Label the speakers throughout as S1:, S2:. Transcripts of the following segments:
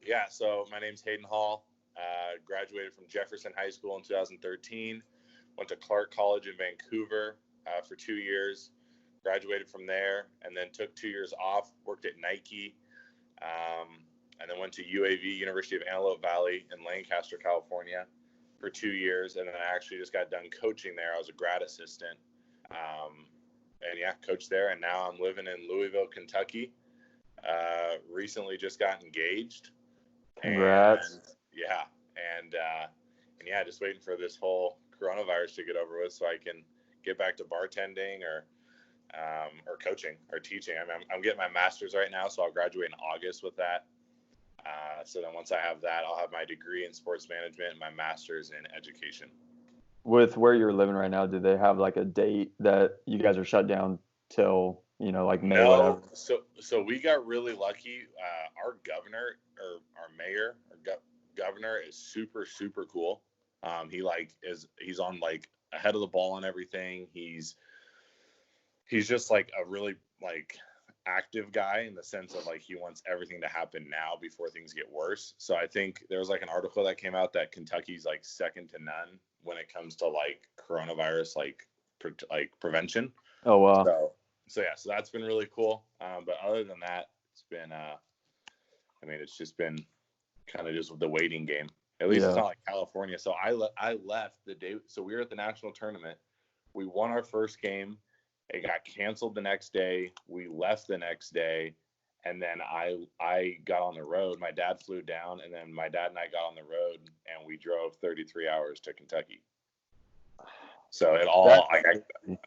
S1: Yeah, so my name's Hayden Hall. Graduated from Jefferson High School in 2013. Went to Clark College in Vancouver for 2 years. Graduated from there, and then took 2 years off. Worked at Nike, and then went to UAV, University of Antelope Valley in Lancaster, California, for 2 years. And then I actually just got done coaching there. I was a grad assistant, and yeah, coached there. And now I'm living in Louisville, Kentucky. Recently just got engaged.
S2: Congrats.
S1: And yeah, and yeah, just waiting for this whole coronavirus to get over with so I can get back to bartending or coaching or teaching. I mean, I'm getting my master's right now, so I'll graduate in August with that. So then once I have that, I'll have my degree in sports management and my master's in education.
S2: With where you're living right now, do they have like a date that you guys are shut down till, like May, whatever?
S1: So we got really lucky. Our governor or our mayor or governor is super, super cool. He's on like ahead of the ball on everything. He's just like a really like active guy in the sense of like he wants everything to happen now before things get worse. So I think there was like an article that came out that Kentucky's like second to none when it comes to like coronavirus like prevention.
S2: Oh wow.
S1: So yeah, so that's been really cool. But other than that, it's been it's just been kind of just the waiting game. At least It's not like California. So I left the day. So we were at the national tournament. We won our first game. It got canceled the next day. We left the next day, and then I got on the road. My dad flew down, and then my dad and I got on the road, and we drove 33 hours to Kentucky. So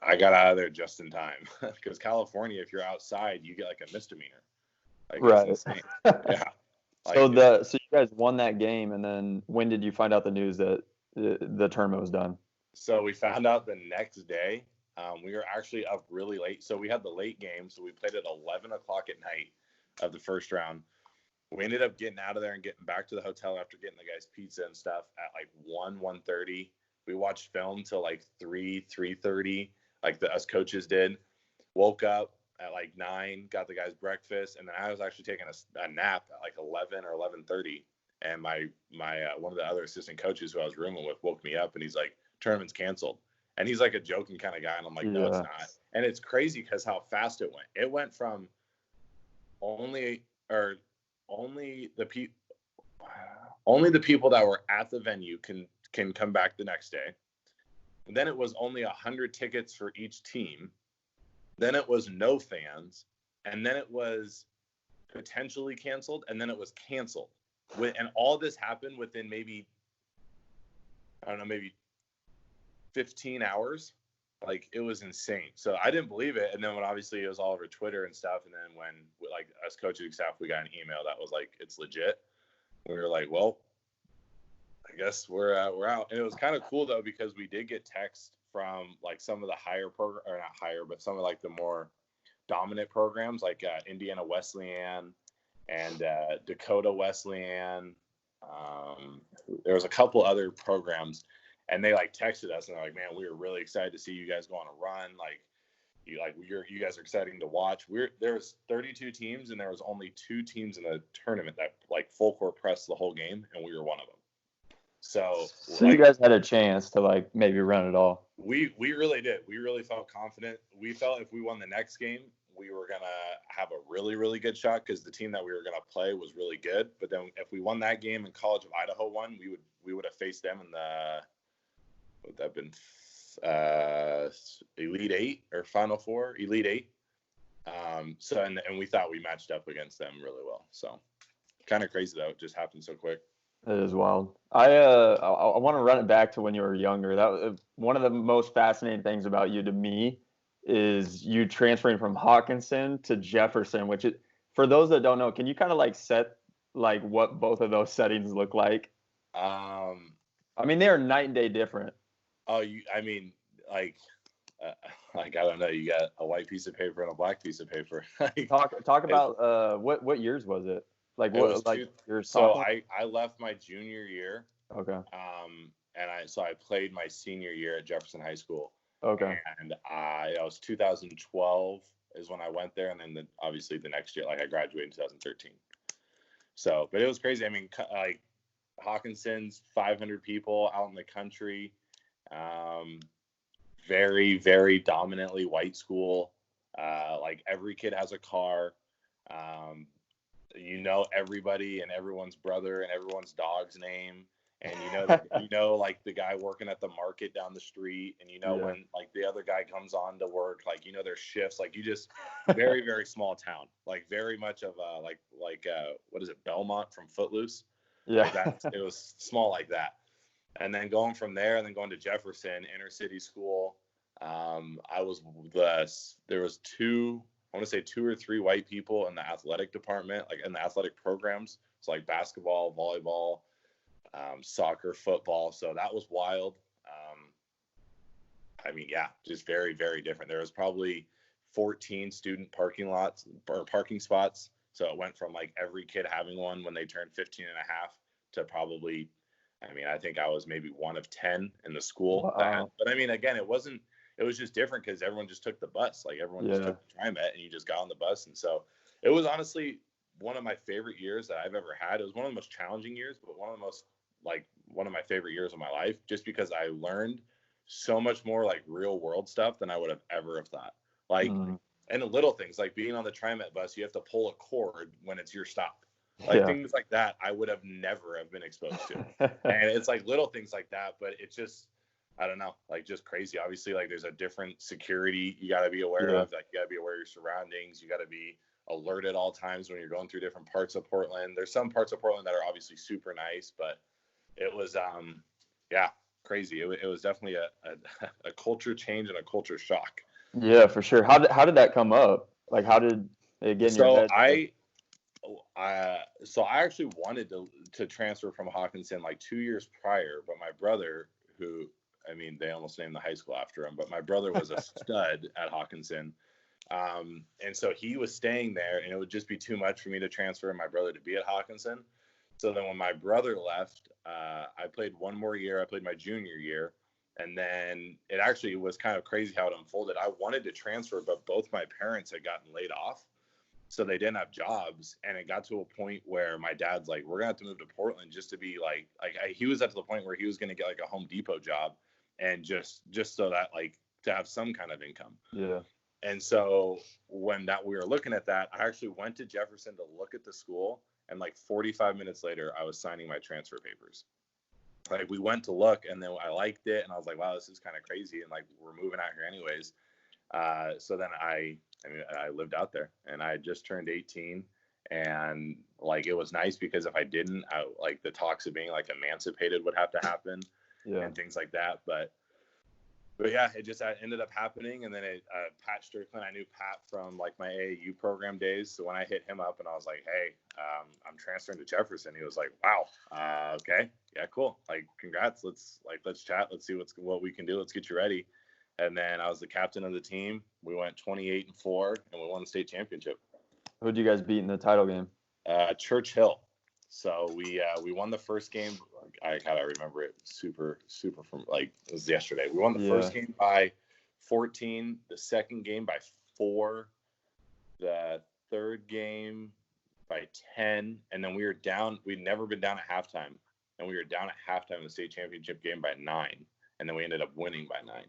S1: I got out of there just in time because California, if you're outside, you get like a misdemeanor. Like,
S2: right.
S1: It's insane. Yeah.
S2: So you guys won that game, and then when did you find out the news that the tournament was done?
S1: So we found out the next day. We were actually up really late. So we had the late game. So we played at 11 o'clock at night of the first round. We ended up getting out of there and getting back to the hotel after getting the guys pizza and stuff at like 1:30. We watched film till like 3:30, like us coaches did. Woke up at like 9, got the guys breakfast, and then I was actually taking a nap at like 11 or 11:30. And my one of the other assistant coaches who I was rooming with woke me up, and he's like, "Tournament's canceled." And he's like a joking kind of guy, and I'm like, "No, it's not." And it's crazy because how fast it went. It went from only the people that were at the venue can come back the next day. And then it was only 100 tickets for each team. Then it was no fans, and then it was potentially canceled, and then it was canceled. And all this happened within maybe 15 hours. Like, it was insane. So I didn't believe it. And then when obviously it was all over Twitter and stuff, and then when like us coaching staff, we got an email that was like, it's legit. We were like, well, I guess we're out. And it was kind of cool though, because we did get text from like some of the higher program, or not higher, but some of like the more dominant programs, like Indiana Wesleyan and Dakota Wesleyan. There was a couple other programs, and they like texted us and they're like, "Man, we were really excited to see you guys go on a run. Like, you guys are exciting to watch." There was 32 teams, and there was only 2 teams in the tournament that like full court pressed the whole game, and we were one of them. So
S2: like, you guys had a chance to like maybe run it all.
S1: We really did. We really felt confident. We felt if we won the next game, we were gonna have a really, really good shot because the team that we were gonna play was really good. But then if we won that game and College of Idaho won, we would have faced them in the, would that have been Elite 8 or Final 4? Elite 8. So and we thought we matched up against them really well. So kind of crazy though, it just happened so quick.
S2: It is wild. I want to run it back to when you were younger. That was one of the most fascinating things about you to me is you transferring from Hawkinson to Jefferson, which for those that don't know, can you kind of like set like what both of those settings look like? I mean, they are night and day different.
S1: Oh, I don't know. You got a white piece of paper and a black piece of paper.
S2: Talk about what years was it? Like what?
S1: So I left my junior year.
S2: Okay.
S1: And I played my senior year at Jefferson High School.
S2: Okay.
S1: And it was 2012 is when I went there, and then obviously the next year, like I graduated in 2013. So, but it was crazy. I mean, like Hawkinson's 500 people out in the country. Very, very dominantly white school. Like every kid has a car. You know everybody and everyone's brother and everyone's dog's name, and like the guy working at the market down the street, and when like the other guy comes on to work, like their shifts, like you just very, very small town, like very much of like what is it, Belmont from Footloose?
S2: Yeah,
S1: like that. It was small like that. And then going from there, and then going to Jefferson, inner city school. There was two or three white people in the athletic department, like in the athletic programs. So like basketball, volleyball, soccer, football. So that was wild. I mean, yeah, just very, very different. There was probably 14 student parking lots or parking spots. So it went from like every kid having one when they turned 15 and a half to probably, I mean, I think I was maybe one of 10 in the school.
S2: Wow.
S1: But I mean, again, it was just different because everyone just took the bus. Like everyone just took the TriMet and you just got on the bus. And so it was honestly one of my favorite years that I've ever had. It was one of the most challenging years, but one of my favorite years of my life, just because I learned so much more like real world stuff than I would have ever have thought. Like, and the little things like being on the TriMet bus, you have to pull a cord when it's your stop. Like things like that, I would have never have been exposed to. And it's like little things like that, but it's just, I don't know, like just crazy. Obviously, like there's a different security you got to be aware of. Like you got to be aware of your surroundings. You got to be alert at all times when you're going through different parts of Portland. There's some parts of Portland that are obviously super nice, but it was, crazy. It was definitely a culture change and a culture shock.
S2: Yeah, for sure. How did that come up? Like, how did it get in your head?
S1: So I actually wanted to transfer from Hawkinson like 2 years prior, but my brother, who, I mean, they almost named the high school after him, but my brother was a stud at Hawkinson. And so he was staying there, and it would just be too much for me to transfer and my brother to be at Hawkinson. So then when my brother left, I played one more year. I played my junior year. And then it actually was kind of crazy how it unfolded. I wanted to transfer, but both my parents had gotten laid off. So they didn't have jobs. And it got to a point where my dad's like, we're going to have to move to Portland just to be he was at the point where he was going to get like a Home Depot job and just so that like to have some kind of income.
S2: Yeah.
S1: And so when we were looking at that, I actually went to Jefferson to look at the school. And like 45 minutes later, I was signing my transfer papers. Like we went to look, and then I liked it, and I was like, wow, this is kind of crazy. And like, we're moving out here anyways. So then I lived out there, and I had just turned 18, and like, it was nice because if I didn't, like the talks of being like emancipated would have to happen and things like that. But yeah, it just ended up happening. And then Pat Strickland, I knew Pat from like my AAU program days. So when I hit him up and I was like, hey, I'm transferring to Jefferson, he was like, wow, okay, yeah, cool. Like, congrats. Let's chat. Let's see what we can do. Let's get you ready. And then I was the captain of the team. We went 28-4, and we won the state championship.
S2: Who'd you guys beat in the title game?
S1: Churchill. So we won the first game. I gotta remember it super from like it was yesterday. We won the first game by 14, the second game by 4, the third game by 10, and then we were down. We'd never been down at halftime, and we were down at halftime in the state championship game by 9, and then we ended up winning by 9.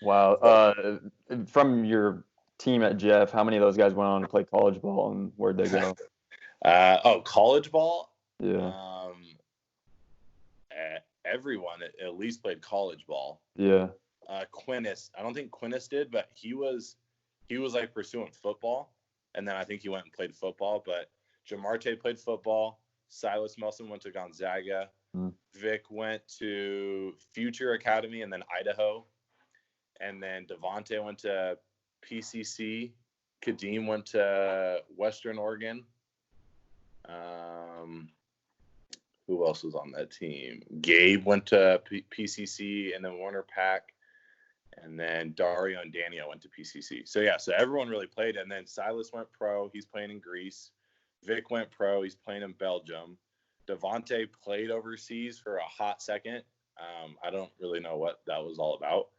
S2: Wow. From your team at Jeff, how many of those guys went on to play college ball, and where'd they go?
S1: College ball?
S2: Yeah.
S1: Everyone at least played college ball.
S2: Yeah.
S1: Quinnis, I don't think Quinnis did, but he was like pursuing football, and then I think he went and played football. But Jamarte played football. Silas Melson went to Gonzaga. Vic went to Future Academy and then Idaho. And then Devontae went to PCC. Kadeem went to Western Oregon. Who else was on that team? Gabe went to PCC and then Warner Pack. And then Dario and Daniel went to PCC. So, yeah, so everyone really played. And then Silas went pro. He's playing in Greece. Vic went pro. He's playing in Belgium. Devontae played overseas for a hot second. I don't really know what that was all about.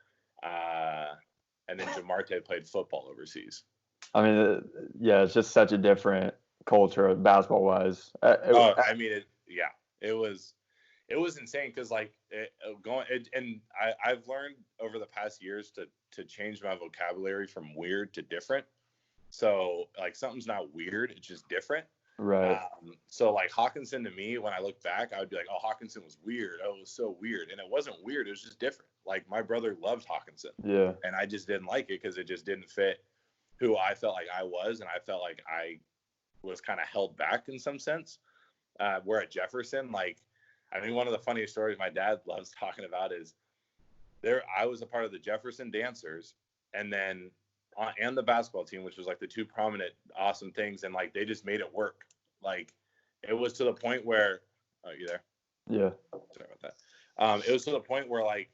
S1: And then Jamarte played football overseas.
S2: I mean, yeah, it's just such a different culture basketball wise.
S1: I mean, it was insane because like I've learned over the past years to change my vocabulary from weird to different. So like something's not weird, it's just different.
S2: Right.
S1: So like Hawkinson to me, when I look back, I would be like, oh, Hawkinson was weird. Oh, it was so weird. And it wasn't weird. It was just different. Like my brother loved Hawkinson.
S2: Yeah.
S1: And I just didn't like it because it just didn't fit who I felt like I was. And I felt like I was kind of held back in some sense. Where at Jefferson, like, I mean, one of the funniest stories my dad loves talking about is I was a part of the Jefferson Dancers and then and the basketball team, which was like the two prominent, awesome things. And like, they just made it work. Like it was to the point where, oh, you there?
S2: Yeah.
S1: Sorry about that. It was to the point where like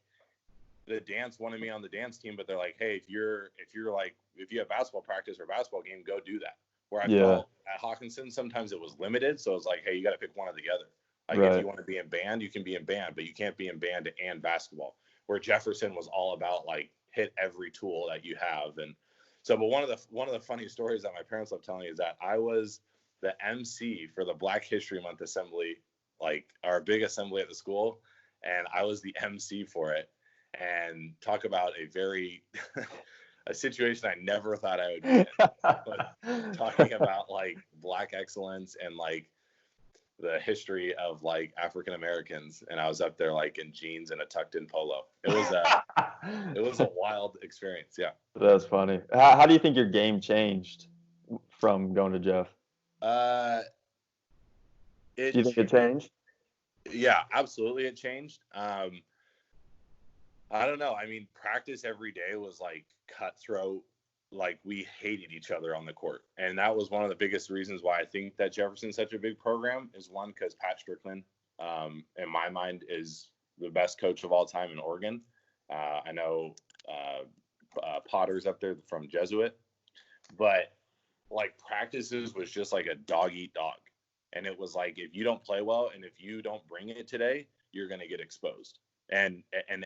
S1: the dance wanted me on the dance team, but they're like, hey, if you have basketball practice or basketball game, go do that. Where I felt at Hawkinson, sometimes it was limited. So it was like, hey, you got to pick one or the other. Like if you want to be in band, you can be in band, but you can't be in band and basketball. Where Jefferson was all about like hit every tool that you have. And so, but one of the funny stories that my parents love telling me is that I was the MC for the Black History Month assembly, like our big assembly at the school, and I was the MC for it. And talk about a situation I never thought I would be in, but talking about like Black excellence and like the history of like African Americans, and I was up there like in jeans and a tucked in polo. It was a wild experience. Yeah.
S2: That's funny. How do you think your game changed from going to Jeff? Do you think it changed?
S1: Yeah, absolutely. It changed. I don't know. I mean, practice every day was like cutthroat. Like we hated each other on the court. And that was one of the biggest reasons why I think that Jefferson's such a big program is one, because Pat Strickland, in my mind, is the best coach of all time in Oregon. I know Potter's up there from Jesuit, but like practices was just like a dog eat dog. And it was like, if you don't play well and if you don't bring it today, you're going to get exposed. And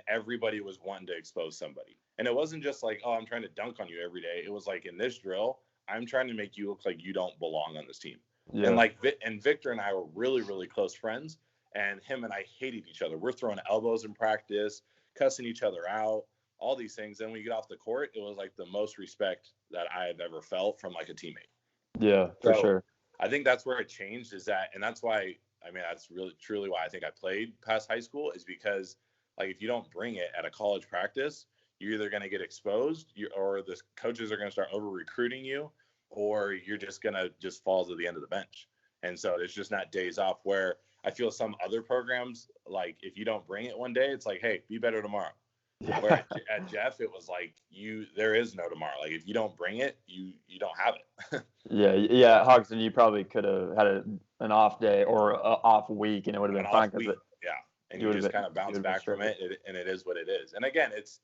S1: everybody was wanting to expose somebody. And it wasn't just like, oh, I'm trying to dunk on you every day. It was like, in this drill, I'm trying to make you look like you don't belong on this team. Yeah. And like, Victor and I were really, really close friends, and him and I hated each other. We're throwing elbows in practice, cussing each other out, all these things. Then when we get off the court, it was like the most respect that I have ever felt from like a teammate.
S2: Yeah, for sure.
S1: I think that's where it changed, is that, and that's why, I mean, that's really truly why I think I played past high school, is because like, if you don't bring it at a college practice, you're either going to get exposed, or the coaches are going to start over recruiting you, or you're just going to just fall to the end of the bench. And so there's just not days off. Where I feel some other programs, like if you don't bring it one day, it's like, hey, be better tomorrow. Yeah. Where at Jeff, it was like, there is no tomorrow. Like if you don't bring it, you don't have it.
S2: Yeah. Hodgson, you probably could have had an off day or an off week, and it would have been fine.
S1: Yeah. And you just kind of bounce back from it, and it is what it is. And again, it's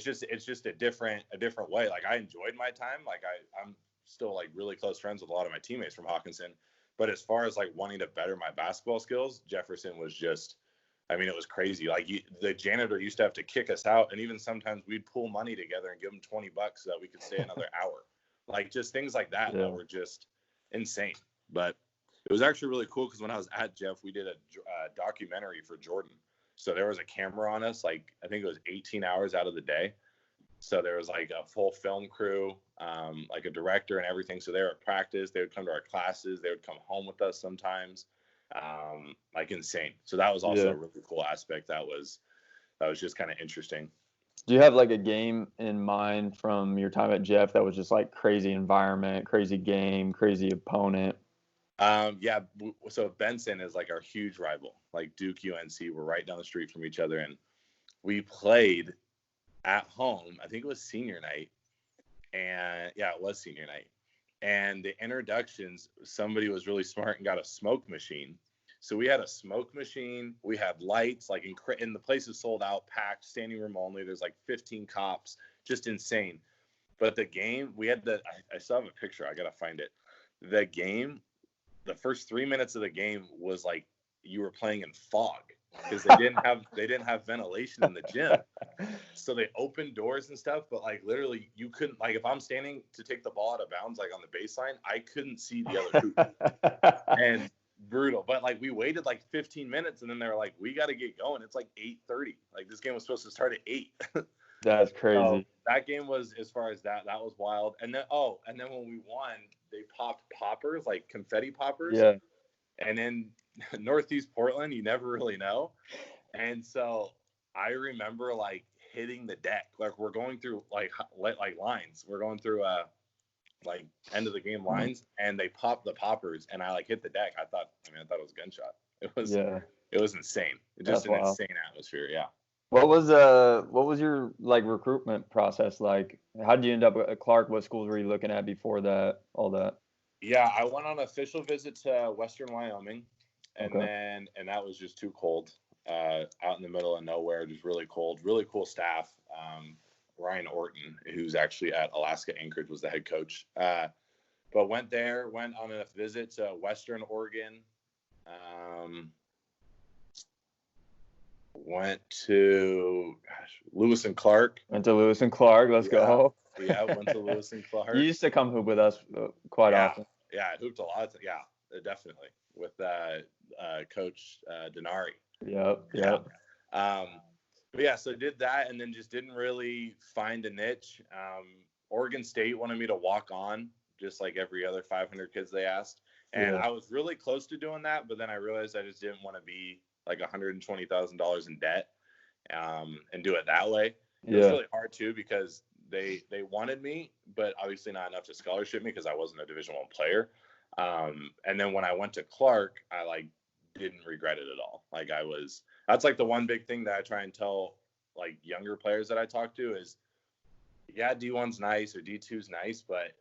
S1: just a different way. Like I enjoyed my time. Like I'm still like really close friends with a lot of my teammates from Hawkinson. But as far as like wanting to better my basketball skills, Jefferson was just, I mean, it was crazy. Like the janitor used to have to kick us out, and even sometimes we'd pool money together and give him $20 so that we could stay another hour. Like just things like that that were just insane. But it was actually really cool because when I was at Jeff, we did a documentary for Jordan. So there was a camera on us, like I think it was 18 hours out of the day. So there was like a full film crew, like a director and everything. So they were at practice. They would come to our classes. They would come home with us sometimes, like insane. So that was also a really cool aspect. That was just kind of interesting.
S2: Do you have like a game in mind from your time at Jeff that was just like crazy environment, crazy game, crazy opponent?
S1: Yeah. So Benson is like our huge rival, like Duke, UNC. We're right down the street from each other. And we played at home. I think it was senior night. And yeah, it was senior night. And the introductions, somebody was really smart and got a smoke machine. So we had a smoke machine. We had lights, like in the place is sold out, packed, standing room only. There's like 15 cops, just insane. But the game, I still have a picture. I got to find it. The game, the first 3 minutes of the game was like you were playing in fog. because they didn't have ventilation in the gym. So they opened doors and stuff, but like literally you couldn't, like if I'm standing to take the ball out of bounds, like on the baseline, I couldn't see the other hoop. And brutal. But like we waited like 15 minutes and then they were like, we got to get going. It's like 8:30. Like this game was supposed to start at 8.
S2: That's crazy.
S1: So that game was, as far as that was wild. And then when we won, they popped poppers, like confetti poppers.
S2: Yeah.
S1: And in Northeast Portland, you never really know. And so I remember like hitting the deck. Like we're going through like lines. We're going through like end of the game lines, and they popped the poppers, and I like hit the deck. I thought it was a gunshot. It was insane. It just an insane atmosphere. Yeah.
S2: What was your like recruitment process like? How did you end up at Clark? What schools were you looking at before that? All that.
S1: Yeah, I went on an official visit to Western Wyoming, and that was just too cold. Out in the middle of nowhere, just really cold. Really cool staff. Ryan Orton, who's actually at Alaska Anchorage, was the head coach. But went on a visit to Western Oregon. Went to Lewis and Clark.
S2: Went to Lewis and Clark. Let's go.
S1: Yeah, went to Lewis and Clark.
S2: You used to come hoop with us quite often.
S1: Yeah, I hooped a lot. Yeah, definitely with Coach Denari.
S2: Yep.
S1: But yeah, so did that and then just didn't really find a niche. Oregon State wanted me to walk on, just like every other 500 kids they asked. And I was really close to doing that, but then I realized I just didn't want to be like $120,000 in debt and do it that way. It was really hard too because they wanted me, but obviously not enough to scholarship me because I wasn't a Division I player. And then when I went to Clark, I like didn't regret it at all. Like that's like the one big thing that I try and tell like younger players that I talk to is, yeah, D1's nice or D2's nice, but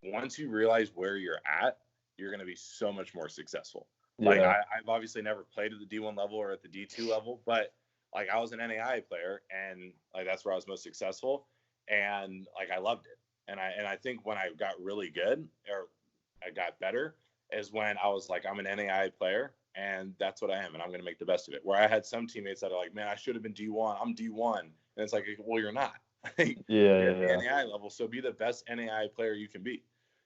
S1: once you realize where you're at, you're going to be so much more successful. Like I've obviously never played at the D1 level or at the D2 level, but like I was an NAIA player and like that's where I was most successful and like I loved it. And I think when I got really good or I got better is when I was like, I'm an NAIA player and that's what I am and I'm going to make the best of it. Where I had some teammates that are like, man, I should have been D1. I'm D1. And it's like, well, you're not. You're at the NAIA level, so be the best NAIA player you can be.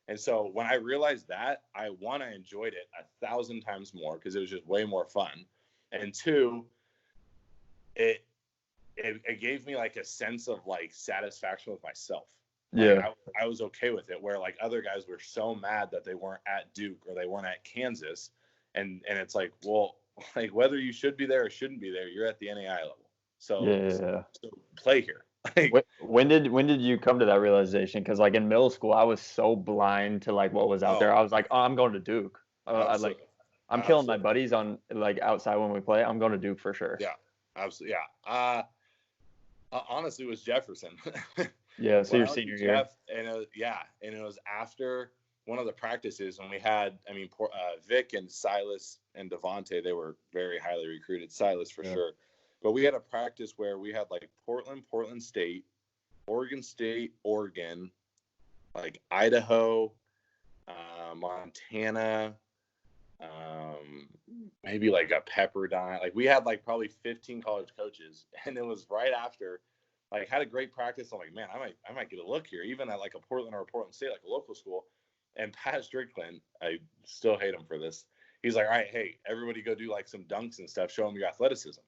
S1: And so when I realized that, I enjoyed it 1,000 times more because it was just way more fun. And two, it gave me like a sense of like satisfaction with myself. Like, I was okay with it where like other guys were so mad that they weren't at Duke or they weren't at Kansas. And it's like, well, like whether you should be there or shouldn't be there, you're at the NAIA level. So play here. Like,
S2: when did you come to that realization? Because like in middle school, I was so blind to like what was out there. I was like, oh, I'm going to Duke. I'm killing my buddies on like outside when we play. I'm going to Duke for sure.
S1: Yeah, absolutely. Yeah. Honestly, it was Jefferson.
S2: So your senior year.
S1: And it was after one of the practices when we had, Vic and Silas and Devontae, they were very highly recruited. Silas for sure. But we had a practice where we had like Portland State, Oregon State, Oregon, like Idaho, Montana, maybe like a Pepperdine. Like we had like probably 15 college coaches, and it was right after. Like had a great practice. I'm like, man, I might get a look here, even at like a Portland or a Portland State, like a local school. And Pat Strickland, I still hate him for this. He's like, all right, hey, everybody go do like some dunks and stuff. Show them your athleticism.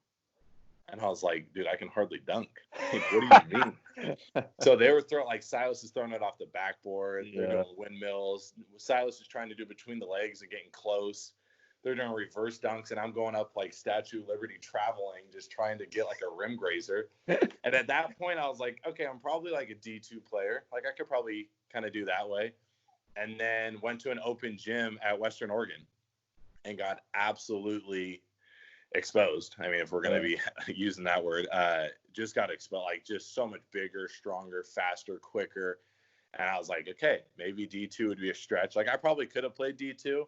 S1: And I was like, dude, I can hardly dunk. Like, what do you mean? So they were throwing, like Silas is throwing it off the backboard. They're doing windmills. Silas is trying to do between the legs and getting close. They're doing reverse dunks, and I'm going up like Statue of Liberty traveling, just trying to get like a rim grazer. And at that point, I was like, okay, I'm probably like a D2 player. Like I could probably kind of do that way. And then went to an open gym at Western Oregon and got absolutely exposed. I mean, if we're going to be using that word, just got exposed, like just so much bigger, stronger, faster, quicker. And I was like, okay, maybe D2 would be a stretch. Like I probably could have played D2,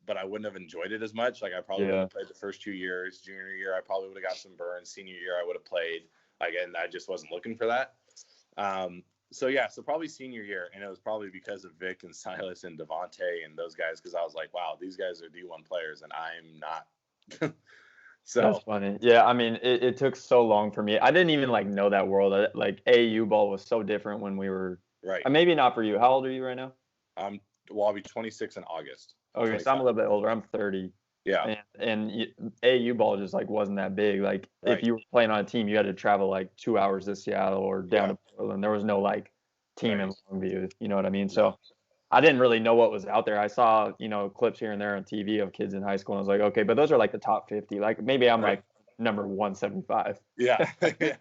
S1: but I wouldn't have enjoyed it as much. Like I probably would have played the first 2 years. Junior year, I probably would have got some burns. Senior year, I would have played. Like, and I just wasn't looking for that. So probably senior year, and it was probably because of Vic and Silas and Devontae and those guys, because I was like, wow, these guys are D1 players, and I'm not.
S2: That's
S1: So
S2: funny. Yeah, I mean, it took so long for me. I didn't even like know that world. Like AAU ball was so different when we were.
S1: right.
S2: Maybe not for you. How old are you right now?
S1: I'm well, I'll be 26 in August. I'm
S2: Okay, so I'm a
S1: 27.
S2: little bit older. I'm 30,
S1: Yeah,
S2: and AAU ball just like wasn't that big. Like if
S1: right.
S2: you were playing on a team, you had to travel like 2 hours to Seattle or down
S1: Yeah,
S2: to Portland. There was no like team
S1: right.
S2: in Longview. You know what I mean?
S1: No,
S2: So I didn't really know what was out there. I saw, clips here and there on TV of kids in high school, and I was like, okay, but those are like the top 50. Like maybe I'm
S1: right.
S2: like number 175.
S1: Yeah, yeah.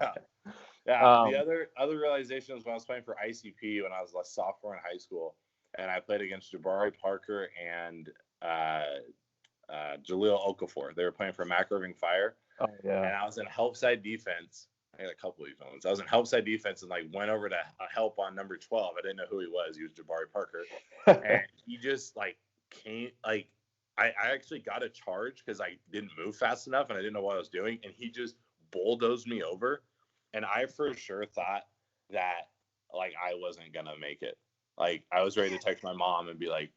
S1: Yeah, the
S2: Um,
S1: other realization was when I was playing for ICP when I was a sophomore in high school, and I played against Jabari Parker and Jaleel Okafor. They were playing for Mac Irving Fire,
S2: oh yeah.
S1: and I was in help side defense. I had a couple of these moments. I was in help side defense and like went over to help on number 12. I didn't know who he was. He was Jabari Parker, and he just like came like I actually got a charge because I didn't move fast enough and I didn't know what I was doing, and he just bulldozed me over, and I for sure thought that like I wasn't gonna make it. Like I was ready to text my mom and be like,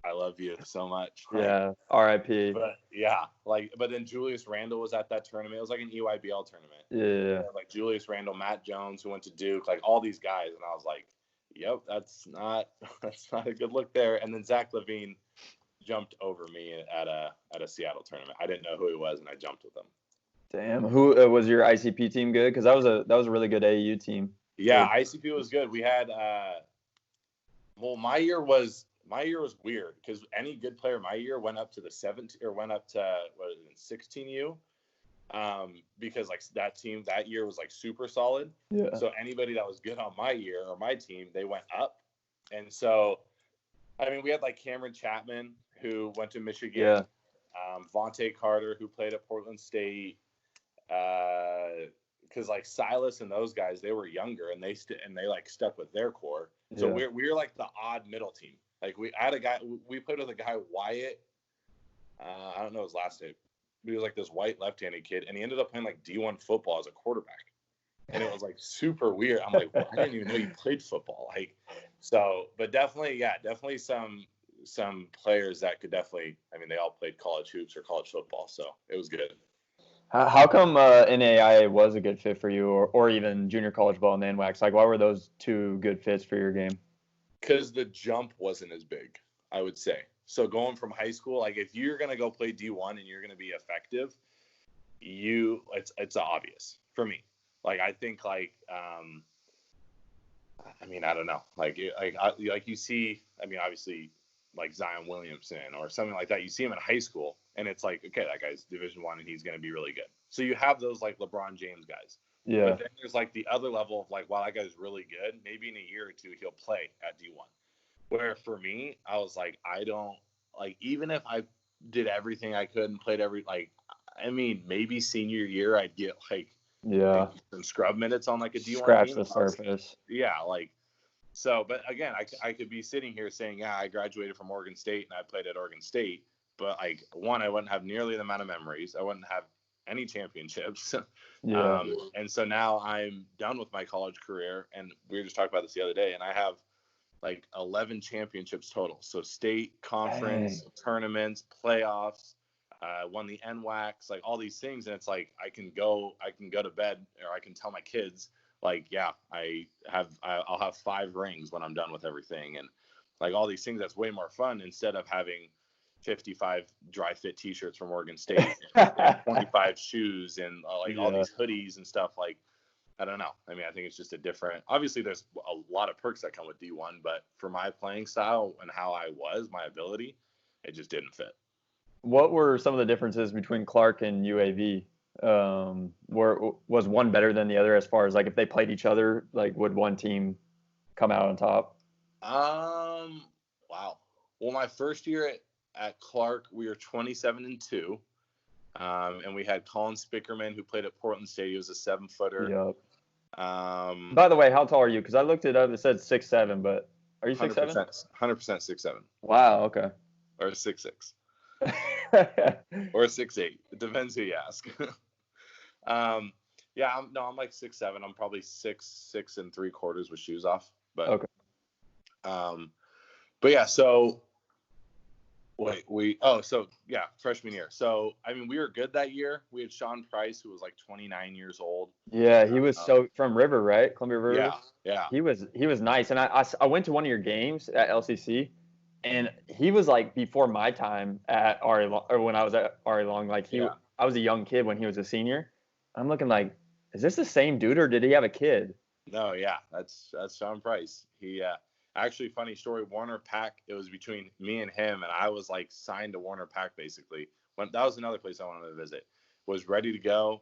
S1: I love you so much. Like,
S2: Yeah. RIP.
S1: but yeah, like, but then Julius Randle was at that tournament. It was like an EYBL tournament.
S2: Yeah.
S1: Like Julius Randle, Matt Jones, who went to Duke, like all these guys, and I was like, "Yep, that's not a good look there." And then Zach LaVine jumped over me at a Seattle tournament. I didn't know who he was, and I jumped with him.
S2: Damn. Who was your ICP team good? Because that was a really good AAU team.
S1: Yeah, ICP was good. We had well, my year was weird because any good player my year went up to the 17 or went up to what is it, 16U. Because like that team that year was like super solid.
S2: Yeah.
S1: So anybody that was good on my year or my team, they went up. And so, I mean, we had like Cameron Chapman who went to Michigan,
S2: Yeah.
S1: Vontae Carter who played at Portland State. Because like Silas and those guys, they were younger and they like stuck with their core. So
S2: Yeah.
S1: we're like the odd middle team. Like I had a guy, we played with a guy Wyatt. I don't know his last name. He was like this white left-handed kid, and he ended up playing like D1 football as a quarterback. And it was like super weird. I'm like, well, I didn't even know you played football. Like, so, but definitely some players that could definitely. I mean, they all played college hoops or college football, so it was good.
S2: How come NAIA was a good fit for you, or even junior college ball and NWACS? Like, why were those two good fits for your game?
S1: Because the jump wasn't as big, I would say. So going from high school, like if you're gonna go play D1 and you're gonna be effective, it's obvious for me. Like I think like I mean I don't know like you see, I mean obviously like Zion Williamson or something like that, you see him in high school and it's like, okay, that guy's Division I and he's gonna be really good. So you have those like LeBron James guys.
S2: Yeah.
S1: But then there's like the other level of like, wow, that guy's really good. Maybe in a year or two he'll play at D1. Where for me, I was like, I don't like, even if I did everything I could and played I mean, maybe senior year I'd get like
S2: Yeah.
S1: some scrub minutes on like a D1
S2: Scratch
S1: team.
S2: the surface.
S1: Yeah, like so. But again, I could be sitting here saying, yeah, I graduated from Oregon State and I played at Oregon State, but like one, I wouldn't have nearly the amount of memories. I wouldn't have any championships.
S2: Yeah.
S1: And so now I'm done with my college career, and we were just talking about this the other day, and I have like 11 championships total. So state, conference, tournaments, playoffs, won the NWACS, like all these things. And it's like, I can go to bed, or I can tell my kids like, yeah, I'll have 5 rings when I'm done with everything. And like all these things, that's way more fun instead of having 55 dry fit t-shirts from Oregon State and 25 shoes and like all these hoodies and stuff. Like, I don't know. I mean, I think it's just a different, obviously there's a lot of perks that come with D1, but for my playing style and how I was, my ability, it just didn't fit.
S2: What were some of the differences between Clark and UAV? Was one better than the other as far as like if they played each other, like would one team come out on top?
S1: Wow. Well, my first year at Clark, we were 27-2. And we had Colin Spickerman, who played at Portland State. He was a 7-footer.
S2: Yep. By the way, how tall are you? Because I looked it up. It said 6'7", but are you 6'7"?
S1: 100% 6'7".
S2: Wow. Okay.
S1: Or 6'6". Or 6'8". It depends who you ask. Yeah, I'm like 6'7". I'm probably 6 3/4 with shoes off. But
S2: okay.
S1: But yeah, so freshman year. So I mean, we were good that year. We had Sean Price, who was like 29 years old.
S2: Yeah, he was from River, right? Columbia River.
S1: Yeah.
S2: He was nice, and I went to one of your games at LCC, and he was like before my time at RA Long, or when I was at RA Long. Like I was a young kid when he was a senior. I'm looking like, is this the same dude, or did he have a kid?
S1: No, yeah, that's Sean Price. He actually, funny story. Warner Pack. It was between me and him, and I was like signed to Warner Pack basically. That was another place I wanted to visit. Was ready to go.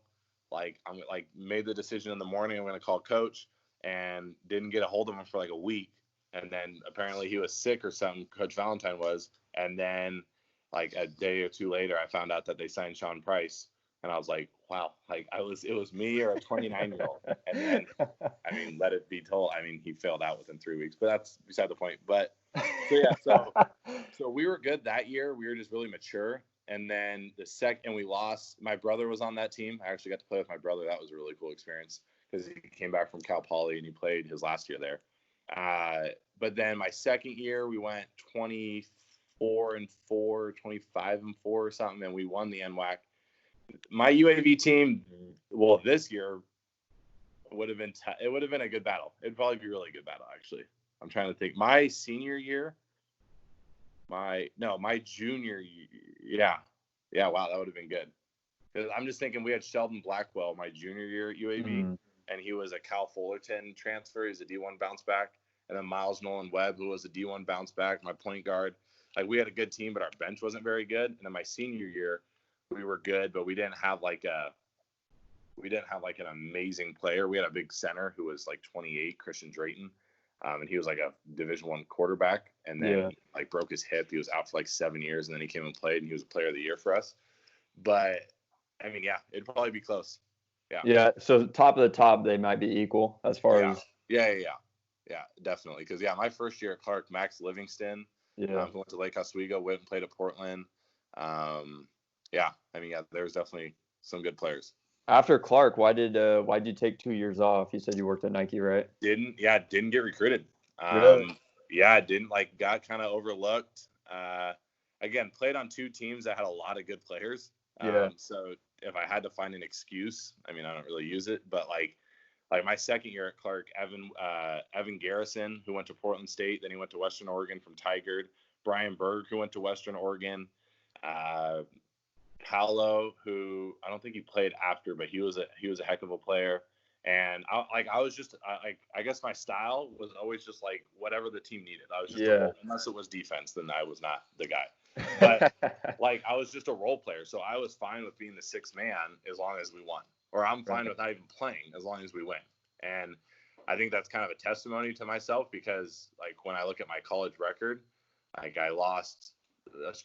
S1: Like I'm like made the decision in the morning. I'm going to call coach, and didn't get a hold of him for like a week. And then apparently he was sick or something. Coach Valentine was, and then like a day or two later, I found out that they signed Sean Price. And I was like, wow, like it was me or a 29-year-old. And then, I mean, let it be told, I mean, he failed out within 3 weeks, but that's beside the point. But so we were good that year. We were just really mature. And then we lost. My brother was on that team. I actually got to play with my brother. That was a really cool experience because he came back from Cal Poly and he played his last year there. But then my second year, we went 24-4, 25-4 or something, and we won the NWAC. My UAV team, well, this year would have been it would have been a good battle. It'd probably be a really good battle, actually. I'm trying to think. My senior year, my junior year, yeah, wow, that would have been good. Because I'm just thinking we had Sheldon Blackwell my junior year at UAV, and he was a Cal Fullerton transfer. He's a D1 bounce back, and then Miles Nolan Webb, who was a D1 bounce back, my point guard. Like we had a good team, but our bench wasn't very good. And then my senior year, we were good, but we didn't have like an amazing player. We had a big center who was like 28, Christian Drayton, and he was like a Division I quarterback, and then like broke his hip. He was out for like 7 years, and then he came and played, and he was a player of the year for us. But I mean, yeah, it'd probably be close. Yeah.
S2: Yeah. So top of the top, they might be equal as far as.
S1: Yeah, definitely. Because my first year at Clark, Max Livingston, who went to Lake Oswego, went and played at Portland. There's definitely some good players.
S2: After Clark, why'd you take 2 years off? You said you worked at Nike, right?
S1: Didn't get recruited.
S2: Really?
S1: Didn't got kind of overlooked. Again, played on two teams that had a lot of good players. So if I had to find an excuse, I mean, I don't really use it, but like my second year at Clark, Evan Garrison, who went to Portland State, then he went to Western Oregon from Tigard. Brian Berg, who went to Western Oregon. Paolo, who I don't think he played after, but he was a heck of a player. And I guess my style was always just like whatever the team needed. I was just a role, unless it was defense, then I was not the guy. But like I was just a role player, so I was fine with being the sixth man as long as we won, or I'm fine with not even playing as long as we win. And I think that's kind of a testimony to myself because like when I look at my college record, like I lost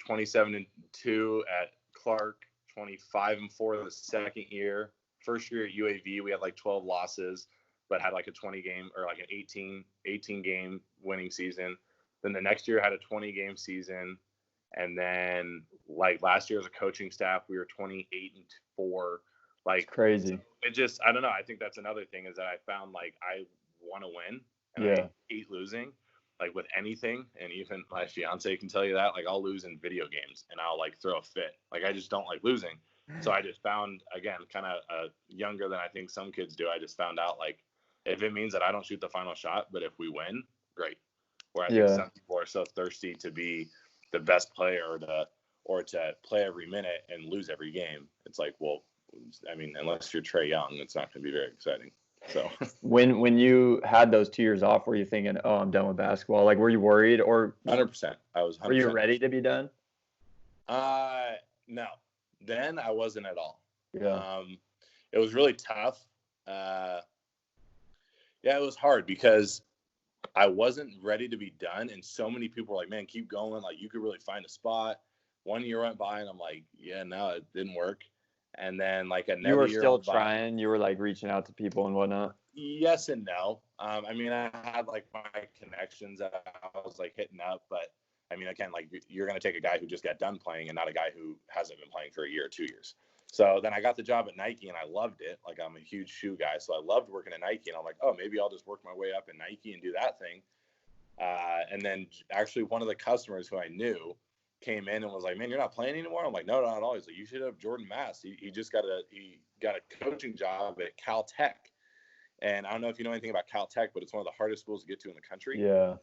S1: 27-2 at Clark, 25-4 the second year. First year at UAV, we had like 12 losses, but had like a 20 game or like an 18 game winning season. Then the next year had a 20 game season. And then like last year as a coaching staff, we were 28-4. Like
S2: crazy.
S1: It just, I don't know. I think that's another thing is that I found like I want to win and I hate losing. Like with anything, and even my fiance can tell you that, like I'll lose in video games and I'll like throw a fit. Like I just don't like losing. So I just found, again, kind of younger than I think some kids do. I just found out like if it means that I don't shoot the final shot, but if we win, great. Where I think some people are so thirsty to be the best player or to play every minute and lose every game. It's like, well, I mean, unless you're Trae Young, it's not going to be very exciting. So
S2: when you had those 2 years off, were you thinking, "Oh, I'm done with basketball"? Like, were you worried or
S1: 100%? I was 100%.
S2: Were you ready to be done?
S1: No. Then I wasn't at all.
S2: Yeah.
S1: It was really tough. It was hard because I wasn't ready to be done, and so many people were like, "Man, keep going! Like you could really find a spot." 1 year went by, and I'm like, "Yeah, no, it didn't work." And then like another year,
S2: you were still trying. You were like reaching out to people and whatnot.
S1: Yes and no. I mean, I had like my connections that I was like hitting up, but I mean, again, like you're going to take a guy who just got done playing and not a guy who hasn't been playing for a year or 2 years. So then I got the job at Nike and I loved it. Like I'm a huge shoe guy, so I loved working at Nike. And I'm like, oh, maybe I'll just work my way up at Nike and do that thing. And then actually one of the customers who I knew came in and was like, man, you're not playing anymore. I'm like, no, not at all. He's like, you should have Jordan Mass. He got a coaching job at Caltech. And I don't know if you know anything about Caltech, but it's one of the hardest schools to get to in the country.
S2: Yeah.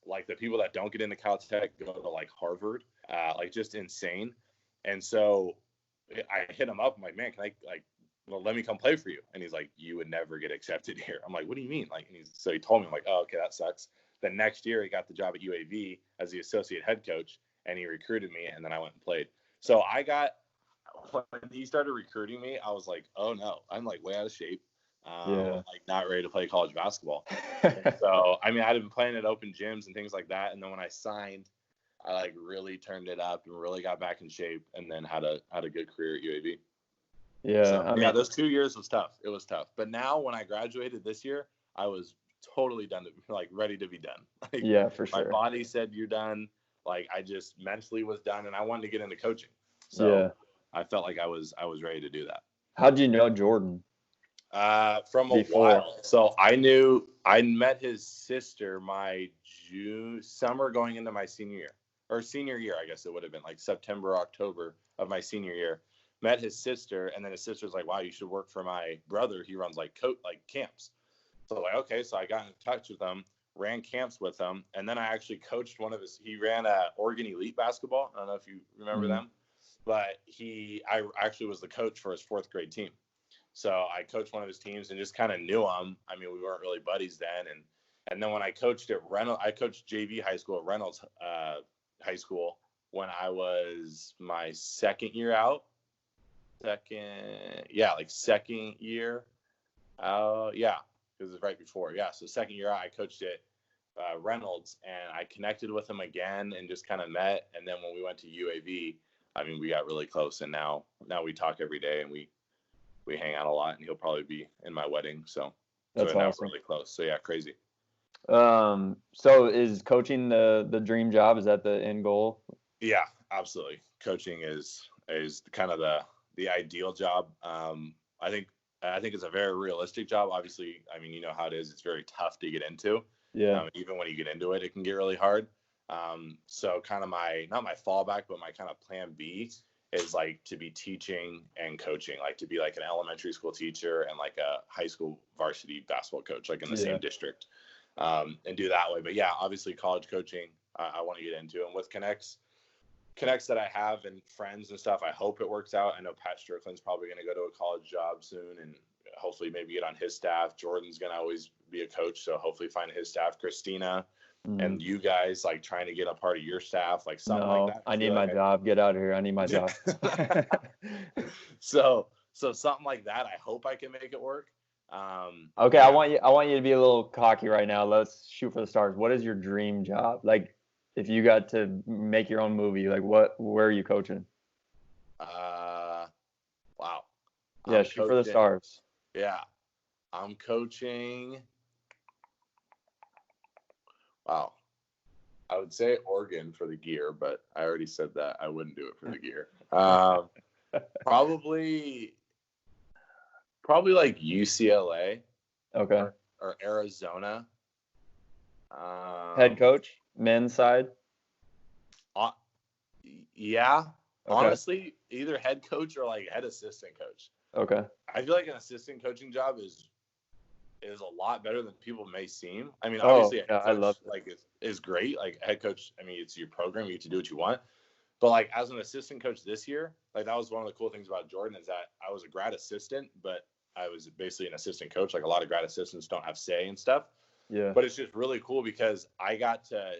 S1: Like the people that don't get into Caltech go to like Harvard, like just insane. And so I hit him up. I'm like, man, can I well, let me come play for you. And he's like, you would never get accepted here. I'm like, what do you mean? Like, so he told me, I'm like, oh, okay, that sucks. The next year he got the job at UAV as the associate head coach, and he recruited me, and then I went and played. So when he started recruiting me, I was like, oh no, I'm like way out of shape. Like not ready to play college basketball. So, I mean, I'd been playing at open gyms and things like that. And then when I signed, I like really turned it up and really got back in shape, and then had a good career at UAV.
S2: Yeah.
S1: So,
S2: I mean,
S1: those 2 years was tough. It was tough. But now when I graduated this year, I was totally done, like ready to be done. Like,
S2: yeah, for sure.
S1: My body said you're done. Like I just mentally was done, and I wanted to get into coaching. So I felt like I was ready to do that.
S2: How'd you know Jordan?
S1: From a while. So I met his sister my summer going into my senior year, I guess it would have been like September, October of my senior year. Met his sister, and then his sister's like, wow, you should work for my brother. He runs like camps. So like, okay, so I got in touch with him, ran camps with him, and then I actually coached he ran Oregon Elite basketball. I don't know if you remember them, but I actually was the coach for his 4th grade team. So I coached one of his teams and just kind of knew him. I mean, we weren't really buddies then. And then when I coached at Reynolds, I coached JV high school at Reynolds High School when I was my second year out. Second year. Because it was right before. Yeah, so second year out, I coached at Reynolds, and I connected with him again and just kind of met. And then when we went to UAV, I mean, we got really close, and now we talk every day, and we hang out a lot, and he'll probably be in my wedding. So
S2: that's
S1: now
S2: awesome.
S1: We're really close. So yeah, crazy.
S2: So is coaching the dream job? Is that the end goal?
S1: Yeah, absolutely. Coaching is kind of the ideal job. I think it's a very realistic job. Obviously, I mean, you know how it is. It's very tough to get into.
S2: Yeah.
S1: Even when you get into it, it can get really hard. So kind of not my fallback, but my kind of plan B is like to be teaching and coaching, like to be like an elementary school teacher and like a high school varsity basketball coach, like in the same district, and do that way. But yeah, obviously college coaching, I want to get into, and with connects that I have and friends and stuff, I hope it works out. I know Pat Strickland's probably going to go to a college job soon, and hopefully maybe get on his staff. Jordan's going to always be a coach, so hopefully find his staff. Christina and you guys, like trying to get a part of your staff, like something like that.
S2: I need my job. Get out of here. I need my job.
S1: So something like that. I hope I can make it work.
S2: Okay, yeah. I want you to be a little cocky right now. Let's shoot for the stars. What is your dream job? Like, if you got to make your own movie, like where are you coaching?
S1: Wow.
S2: Yeah, shoot for the stars.
S1: Yeah. I'm coaching. Wow. I would say Oregon for the gear, but I already said that I wouldn't do it for the gear. Probably like UCLA.
S2: Okay.
S1: Or Arizona.
S2: Head coach, men's side.
S1: Yeah.
S2: Okay.
S1: Honestly, either head coach or like head assistant coach.
S2: Okay.
S1: I feel like an assistant coaching job is a lot better than people may seem. I mean, obviously,
S2: I love it.
S1: Like is great. Like head coach, I mean, it's your program. You get to do what you want. But like as an assistant coach this year, like that was one of the cool things about Jordan is that I was a grad assistant, but I was basically an assistant coach. Like a lot of grad assistants don't have say and stuff.
S2: Yeah.
S1: But it's just really cool because I got to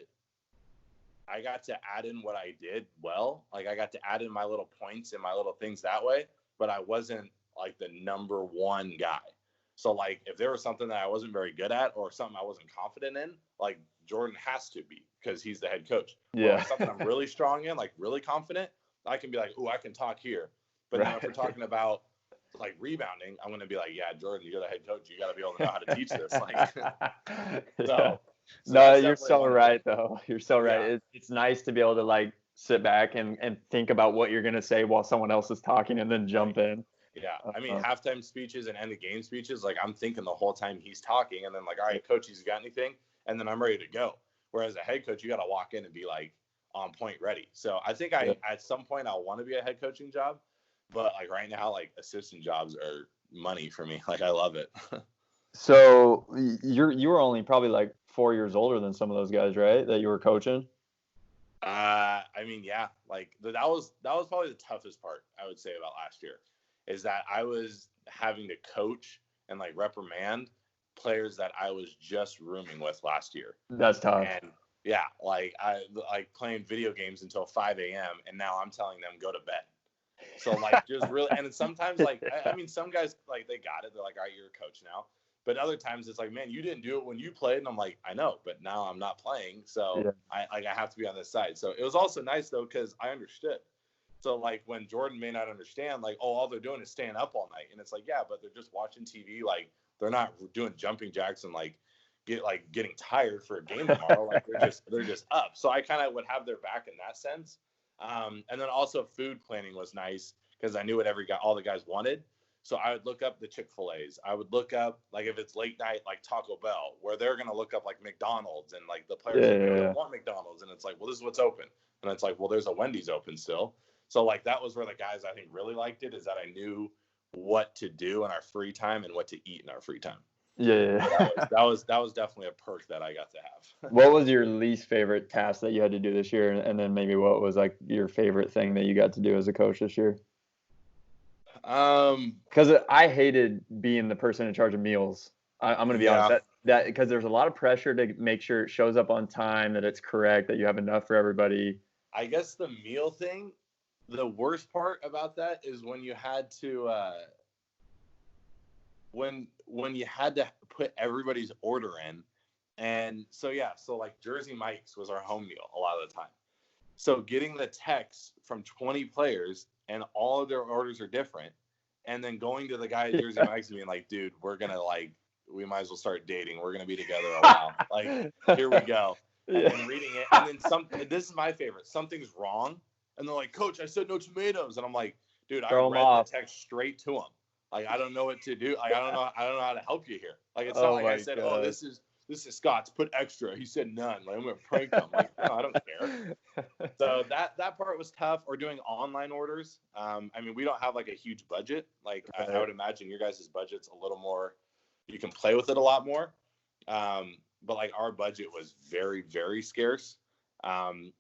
S1: add in what I did well. Like I got to add in my little points and my little things that way, but I wasn't like the number one guy. So like if there was something that I wasn't very good at or something I wasn't confident in, like Jordan has to be because he's the head coach.
S2: Yeah.
S1: Like something I'm really strong in, like really confident, I can be like, oh, I can talk here. But now if we're talking about like rebounding, I'm going to be like, yeah, Jordan, you're the head coach. You got to be able to know how to teach this. Like,
S2: no, you're so right though. You're so right. Yeah. It's nice to be able to like sit back and think about what you're going to say while someone else is talking and then jump in.
S1: Yeah. I mean, halftime speeches and end of game speeches, like I'm thinking the whole time he's talking and then like, all right, coach, he's got anything? And then I'm ready to go. Whereas a head coach, you got to walk in and be like, on point ready. So I think at some point I'll want to be a head coaching job, but like right now, like assistant jobs are money for me. Like I love it.
S2: So you were only probably like 4 years older than some of those guys, right? That you were coaching.
S1: I mean, yeah, like that was probably the toughest part I would say about last year, is that I was having to coach and like reprimand players that I was just rooming with last year.
S2: That's tough.
S1: And yeah, like I like playing video games until 5 a.m. and now I'm telling them go to bed. So like just really, and sometimes like I mean some guys like they got it. They're like, all right, you're a coach now. But other times it's like, man, you didn't do it when you played, and I'm like, I know, but now I'm not playing, so I have to be on this side. So it was also nice though because I understood. So like when Jordan may not understand, like, oh, all they're doing is staying up all night, and it's like, yeah, but they're just watching TV, like they're not doing jumping jacks and like getting tired for a game tomorrow. Like they're just up. So I kind of would have their back in that sense. And then also food planning was nice because I knew what all the guys wanted. So I would look up the Chick-fil-A's. I would look up, like, if it's late night, like Taco Bell, where they're going to look up, like, McDonald's. And, like, the players don't want McDonald's. And it's like, well, this is what's open. And it's like, well, there's a Wendy's open still. So, like, that was where the guys, I think, really liked it, is that I knew what to do in our free time and what to eat in our free time.
S2: Yeah.
S1: That was definitely a perk that I got to have.
S2: What was your least favorite task that you had to do this year? And then maybe what was, like, your favorite thing that you got to do as a coach this year? Because I hated being the person in charge of meals. I'm going to be honest, that because there's a lot of pressure to make sure it shows up on time, that it's correct, that you have enough for everybody.
S1: I guess the meal thing, the worst part about that is when you had to when you had to put everybody's order in. And so like Jersey Mike's was our home meal a lot of the time. So getting the text from 20 players and all of their orders are different, and then going to the guy at Jersey Mike's and being like, dude, we might as well start dating. We're going to be together a while. Like, here we go. And then reading it. And then this is my favorite. Something's wrong. And they're like, Coach, I said no tomatoes. And I'm like, dude, I read the text straight to him. Like, I don't know what to do. Like, I don't know how to help you here. Like, it's not like I said, God. This is Scott's, put extra. He said none. Like, I'm going to prank him. Like, no, I don't care. So that part was tough. Or doing online orders. I mean, we don't have like a huge budget. Like, I would imagine your guys' budget's a little more, you can play with it a lot more. But like our budget was very, very scarce.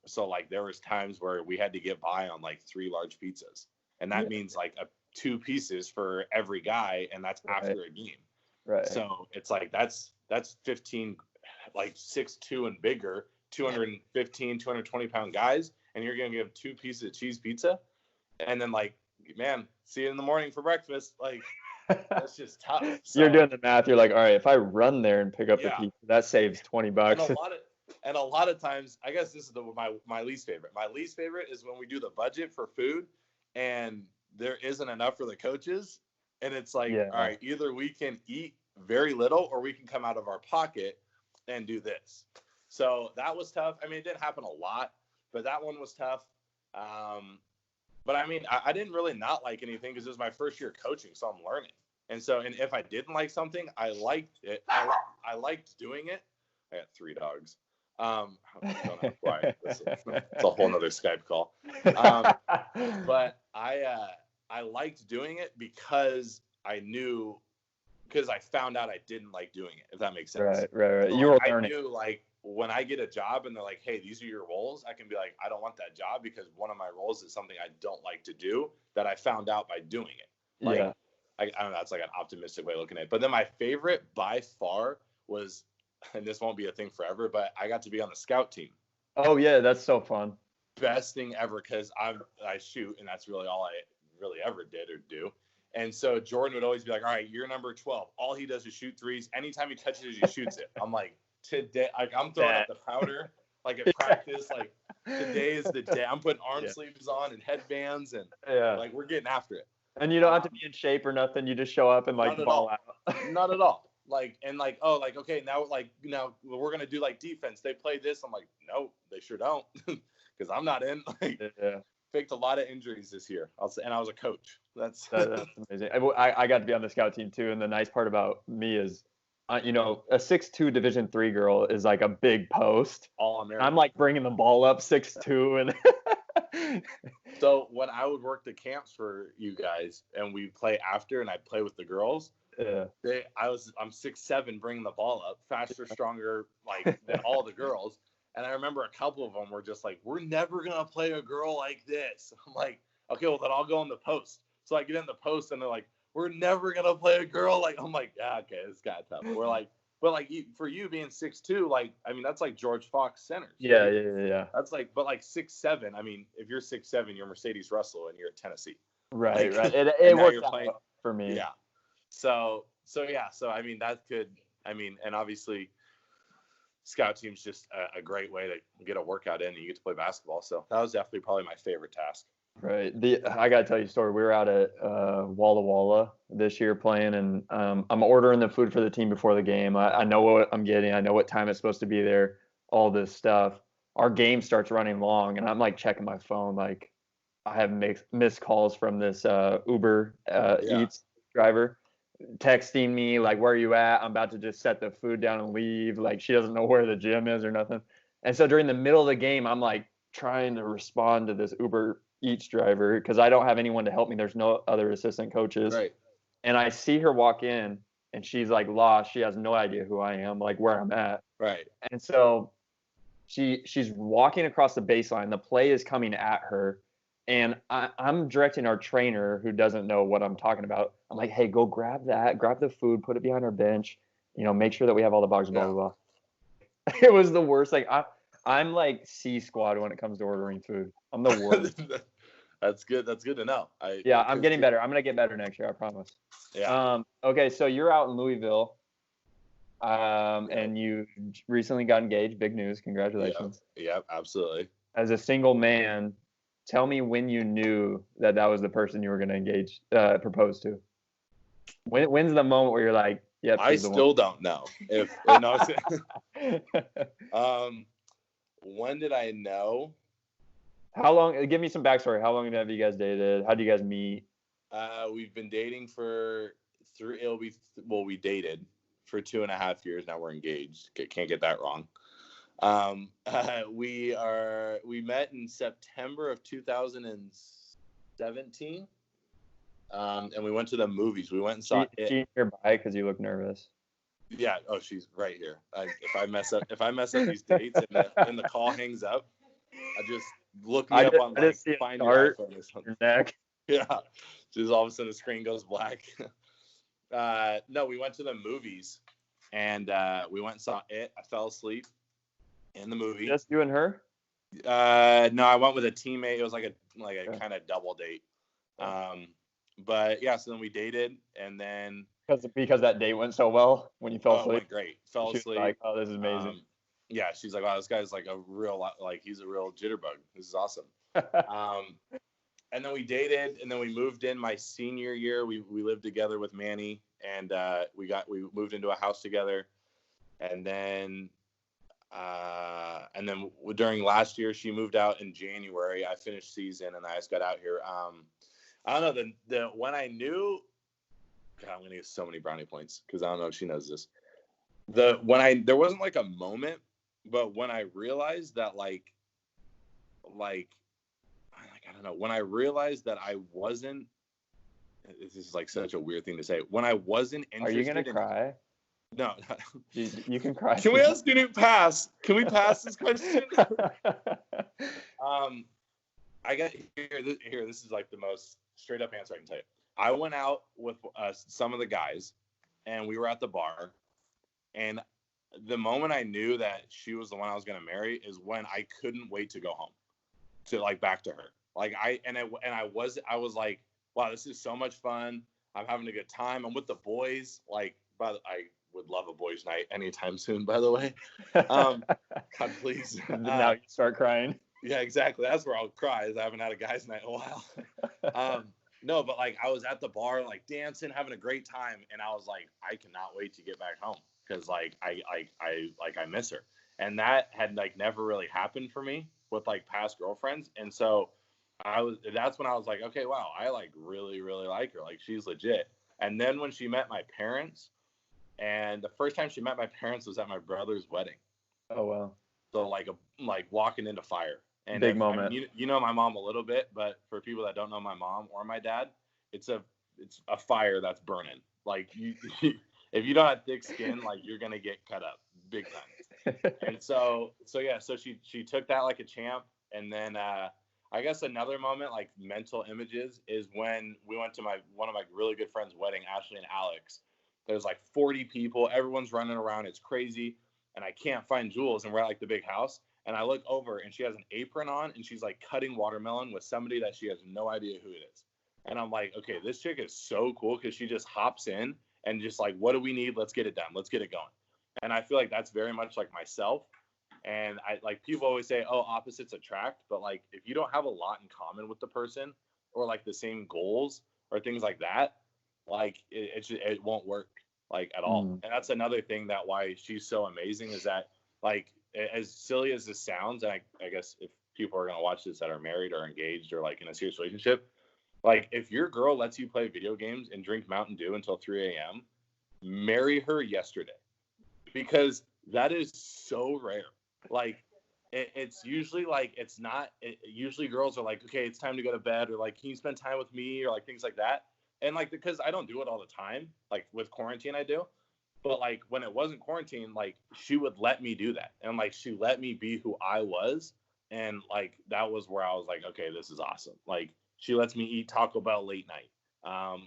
S1: So like there was times where we had to get by on like 3 large pizzas. And that means like 2 pieces for every guy. And that's after a game.
S2: Right.
S1: So it's like, that's 15, like 6'2" and bigger, 215, 220-pound guys. And you're going to give 2 pieces of cheese pizza. And then like, man, see you in the morning for breakfast. Like, that's just tough. So,
S2: you're doing the math. You're like, all right, if I run there and pick up the pizza, that saves $20.
S1: And a lot of times, I guess this is my least favorite. My least favorite is when we do the budget for food and there isn't enough for the coaches. And it's like, all right, either we can eat very little or we can come out of our pocket and do this. So that was tough. I mean, it didn't happen a lot, but that one was tough. But I mean, I didn't really not like anything because it was my first year coaching, so I'm learning. And if I didn't like something, I liked it. I liked doing it. I got 3 dogs. I don't know why. It's a whole nother Skype call. But I liked doing it because I found out I didn't like doing it, if that makes sense.
S2: Right.
S1: So
S2: you were
S1: learning. I knew, like, when I get a job and they're like, hey, these are your roles, I can be like, I don't want that job because one of my roles is something I don't like to do that I found out by doing it. Like, I don't know, that's like an optimistic way of looking at it. But then my favorite by far was, and this won't be a thing forever, but I got to be on the scout team.
S2: Oh, yeah, that's so fun.
S1: Best thing ever because I shoot, and that's really all I really ever did or do. And so Jordan would always be like, all right, you're number 12. All he does is shoot threes. Anytime he touches it, he shoots it. I'm like, today, like, I'm throwing up the powder, like at practice, like today is the day. I'm putting arm sleeves on and headbands, and like we're getting after it.
S2: And you don't have to be in shape or nothing. You just show up and like ball out.
S1: Not at all. Like, and like, oh, like, okay, now we're gonna do like defense. They play this. I'm like, no, they sure don't, because I'm not in. Like, faked a lot of injuries this year. And I was a coach. That's
S2: amazing. I got to be on the scout team too. And the nice part about me is you know, a 6'2" Division III girl is like a big post.
S1: All American.
S2: I'm like bringing the ball up 6'2" and
S1: So when I would work the camps for you guys and we play after and I'd play with the girls,
S2: yeah.
S1: I'm 6'7", bringing the ball up, faster, stronger, like than all the girls. And I remember a couple of them were just like, "We're never gonna play a girl like this." I'm like, "Okay, well then I'll go in the post." So I get in the post and they're like, "We're never gonna play a girl like." I'm like, "Yeah, okay, this got tough." We're like, but like for you being 6'2", like I mean that's like George Fox centers.
S2: Yeah,
S1: Right?
S2: yeah.
S1: That's like, but like 6'7". I mean, if you're 6'7", you're Mercedes Russell and you're at Tennessee.
S2: Right,
S1: Like,
S2: right. It
S1: now
S2: worked
S1: you're
S2: out
S1: playing
S2: for me.
S1: Yeah. So yeah. So I mean that could. I mean, and obviously, scout team's just a great way to get a workout in and you get to play basketball. So that was definitely probably my favorite task.
S2: Right. I gotta tell you a story. We were out at Walla Walla this year playing, and I'm ordering the food for the team before the game. I know what I'm getting. I know what time it's supposed to be there. All this stuff. Our game starts running long, and I'm like checking my phone. Like I have missed calls from this Uber Eats driver texting me like, "Where are you at? I'm about to just set the food down and leave." Like she doesn't know where the gym is or nothing. And so during the middle of the game, I'm like trying to respond to this Uber Eats driver because I don't have anyone to help me. There's no other assistant coaches.
S1: Right.
S2: And I see her walk in and she's like lost. She has no idea who I am, like where I'm at.
S1: Right.
S2: And so she's walking across the baseline. The play is coming at her. And I'm directing our trainer who doesn't know what I'm talking about. I'm like, "Hey, go grab the food, put it behind our bench, you know, make sure that we have all the boxes, blah, blah, blah." It was the worst. Like I'm like C squad when it comes to ordering food. I'm the worst.
S1: That's good. That's good to know.
S2: I'm getting better. I'm gonna get better next year, I promise.
S1: Yeah.
S2: Okay, so you're out in Louisville, and you recently got engaged. Big news. Congratulations.
S1: Yeah, absolutely.
S2: As a single man, tell me when you knew that was the person you were gonna propose to. When's the moment where you're like, "Yep"?
S1: I still don't know if. When did I know?
S2: How long? Give me some backstory. How long have you guys dated? How did you guys meet?
S1: We've been dating for we dated for 2.5 years. Now we're engaged. Can't get that wrong. We met in September of 2017. And we went to the movies. We went and saw it.
S2: She nearby because you look nervous.
S1: Yeah. Oh, she's right here. If I mess up these dates and the call hangs up, I just look me up on like Find Your iPhone or something.
S2: Your neck.
S1: Yeah. Just all of a sudden the screen goes black. No, we went to the movies and we went and saw it. I fell asleep in the movie.
S2: Just you and her?
S1: No, I went with a teammate. It was like a kind of double date. But yeah, so then we dated, and then
S2: because that date went so well when you fell asleep.
S1: It went great. Fell asleep.
S2: Like, "Oh, this is amazing."
S1: Yeah, she's like, "Wow, this guy's like he's a real jitterbug. This is awesome." And then we dated, and then we moved in my senior year. We lived together with Manny, and we moved into a house together, and then during last year she moved out in January. I finished season, and I just got out here. I don't know the when I knew. God, I'm gonna get so many brownie points because I don't know if she knows this. There wasn't like a moment, but when I realized that I don't know, when I realized that I wasn't. This is like such a weird thing to say. When I wasn't interested.
S2: Are you gonna cry?
S1: No.
S2: You can cry.
S1: Can we have student pass? Can we pass this question? I got here. This is like the most straight up answer I can tell you. I went out with some of the guys, and we were at the bar, and the moment I knew that she was the one I was going to marry is when I couldn't wait to go home, to like back to her. Like I was like, wow, this is so much fun. I'm having a good time. I'm with the boys. Like, but I would love a boys' night anytime soon. By the way, God, please.
S2: Now you start crying.
S1: Yeah, exactly. That's where I'll cry. Is I haven't had a guys' night in a while. No, but like I was at the bar, like dancing, having a great time, and I was like, I cannot wait to get back home because like I miss her, and that had like never really happened for me with like past girlfriends, and so that's when I was like, okay, wow, I like really really like her, like she's legit. And then when she met my parents, And the first time she met my parents was at my brother's wedding.
S2: Oh, wow.
S1: So like walking into fire. And
S2: Big moment.
S1: I mean, you know my mom a little bit, but for people that don't know my mom or my dad, it's a fire that's burning. Like you if you don't have thick skin, like you're gonna get cut up big time. And so she took that like a champ. And then I guess another moment, like mental images, is when we went to one of my really good friends' wedding, Ashley and Alex. There's like 40 people, everyone's running around, it's crazy, and I can't find Jules, and we're at like the big house, and I look over and she has an apron on and she's like cutting watermelon with somebody that she has no idea who it is. And I'm like, okay, this chick is so cool because she just hops in and just like, what do we need? Let's get it done. Let's get it going. And I feel like that's very much like myself. And I like people always say, oh, opposites attract. But like if you don't have a lot in common with the person or like the same goals or things like that, like it won't work like at all. And that's another thing that why she's so amazing is that like as silly as this sounds, and I guess if people are going to watch this that are married or engaged or like in a serious relationship, like if your girl lets you play video games and drink Mountain Dew until 3 a.m., marry her yesterday, because that is so rare. Like it's usually like it's not. Usually girls are like, okay, it's time to go to bed, or like, can you spend time with me, or like things like that. And like because I don't do it all the time. Like with quarantine, I do. But like when it wasn't quarantine, like she would let me do that, and like she let me be who I was, and like that was where I was like, okay, this is awesome. Like she lets me eat Taco Bell late night,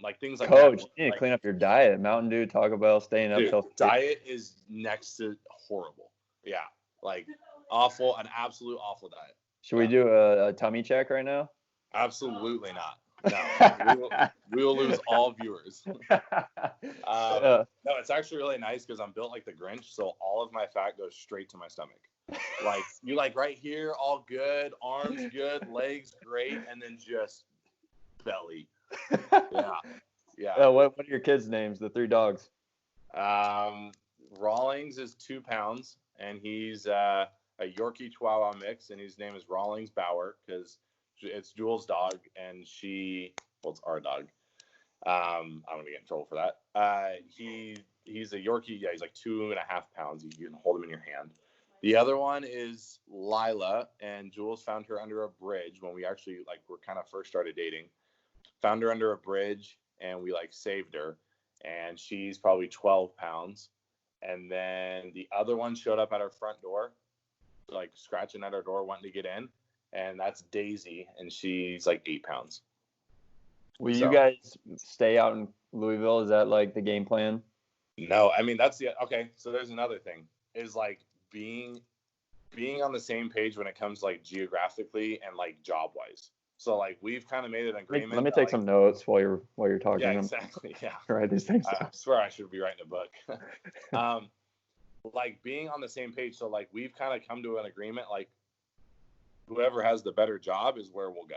S1: like things like
S2: Coach,
S1: that.
S2: you need to
S1: Like,
S2: clean up your diet. Mountain Dew, Taco Bell, staying up
S1: dude,
S2: till 3.
S1: diet is next to horrible. Yeah, like awful, an absolute awful diet.
S2: Should we do a tummy check right now?
S1: Absolutely not. No, we will lose all viewers. No, it's actually really nice because I'm built like the Grinch, so all of my fat goes straight to my stomach. Like you like right here, all good, arms good, legs great, and then just belly. Yeah.
S2: What are your kids' names? The 3 dogs.
S1: Rawlings is 2 pounds, and he's a Yorkie Chihuahua mix, and his name is Rawlings Bauer because it's Jules' dog, and it's our dog. I'm gonna get in trouble for that. He's a Yorkie. Yeah, he's like 2.5 pounds. You can hold him in your hand. The other one is Lila, and Jules found her under a bridge when we actually like were kind of first started dating. Found her under a bridge, and we like saved her, and she's probably 12 pounds. And then the other one showed up at our front door, like scratching at our door, wanting to get in, and that's Daisy, and she's like 8 pounds.
S2: Will you guys stay out in Louisville? Is that like the game plan?
S1: No, I mean okay. So there's another thing is like being on the same page when it comes like geographically and like job wise. So like we've kind of made an agreement.
S2: Let me take some notes while you're talking.
S1: Yeah, exactly. Yeah.
S2: Write these things down.
S1: I swear I should be writing a book. Like being on the same page. So like we've kind of come to an agreement. Like whoever has the better job is where we'll go.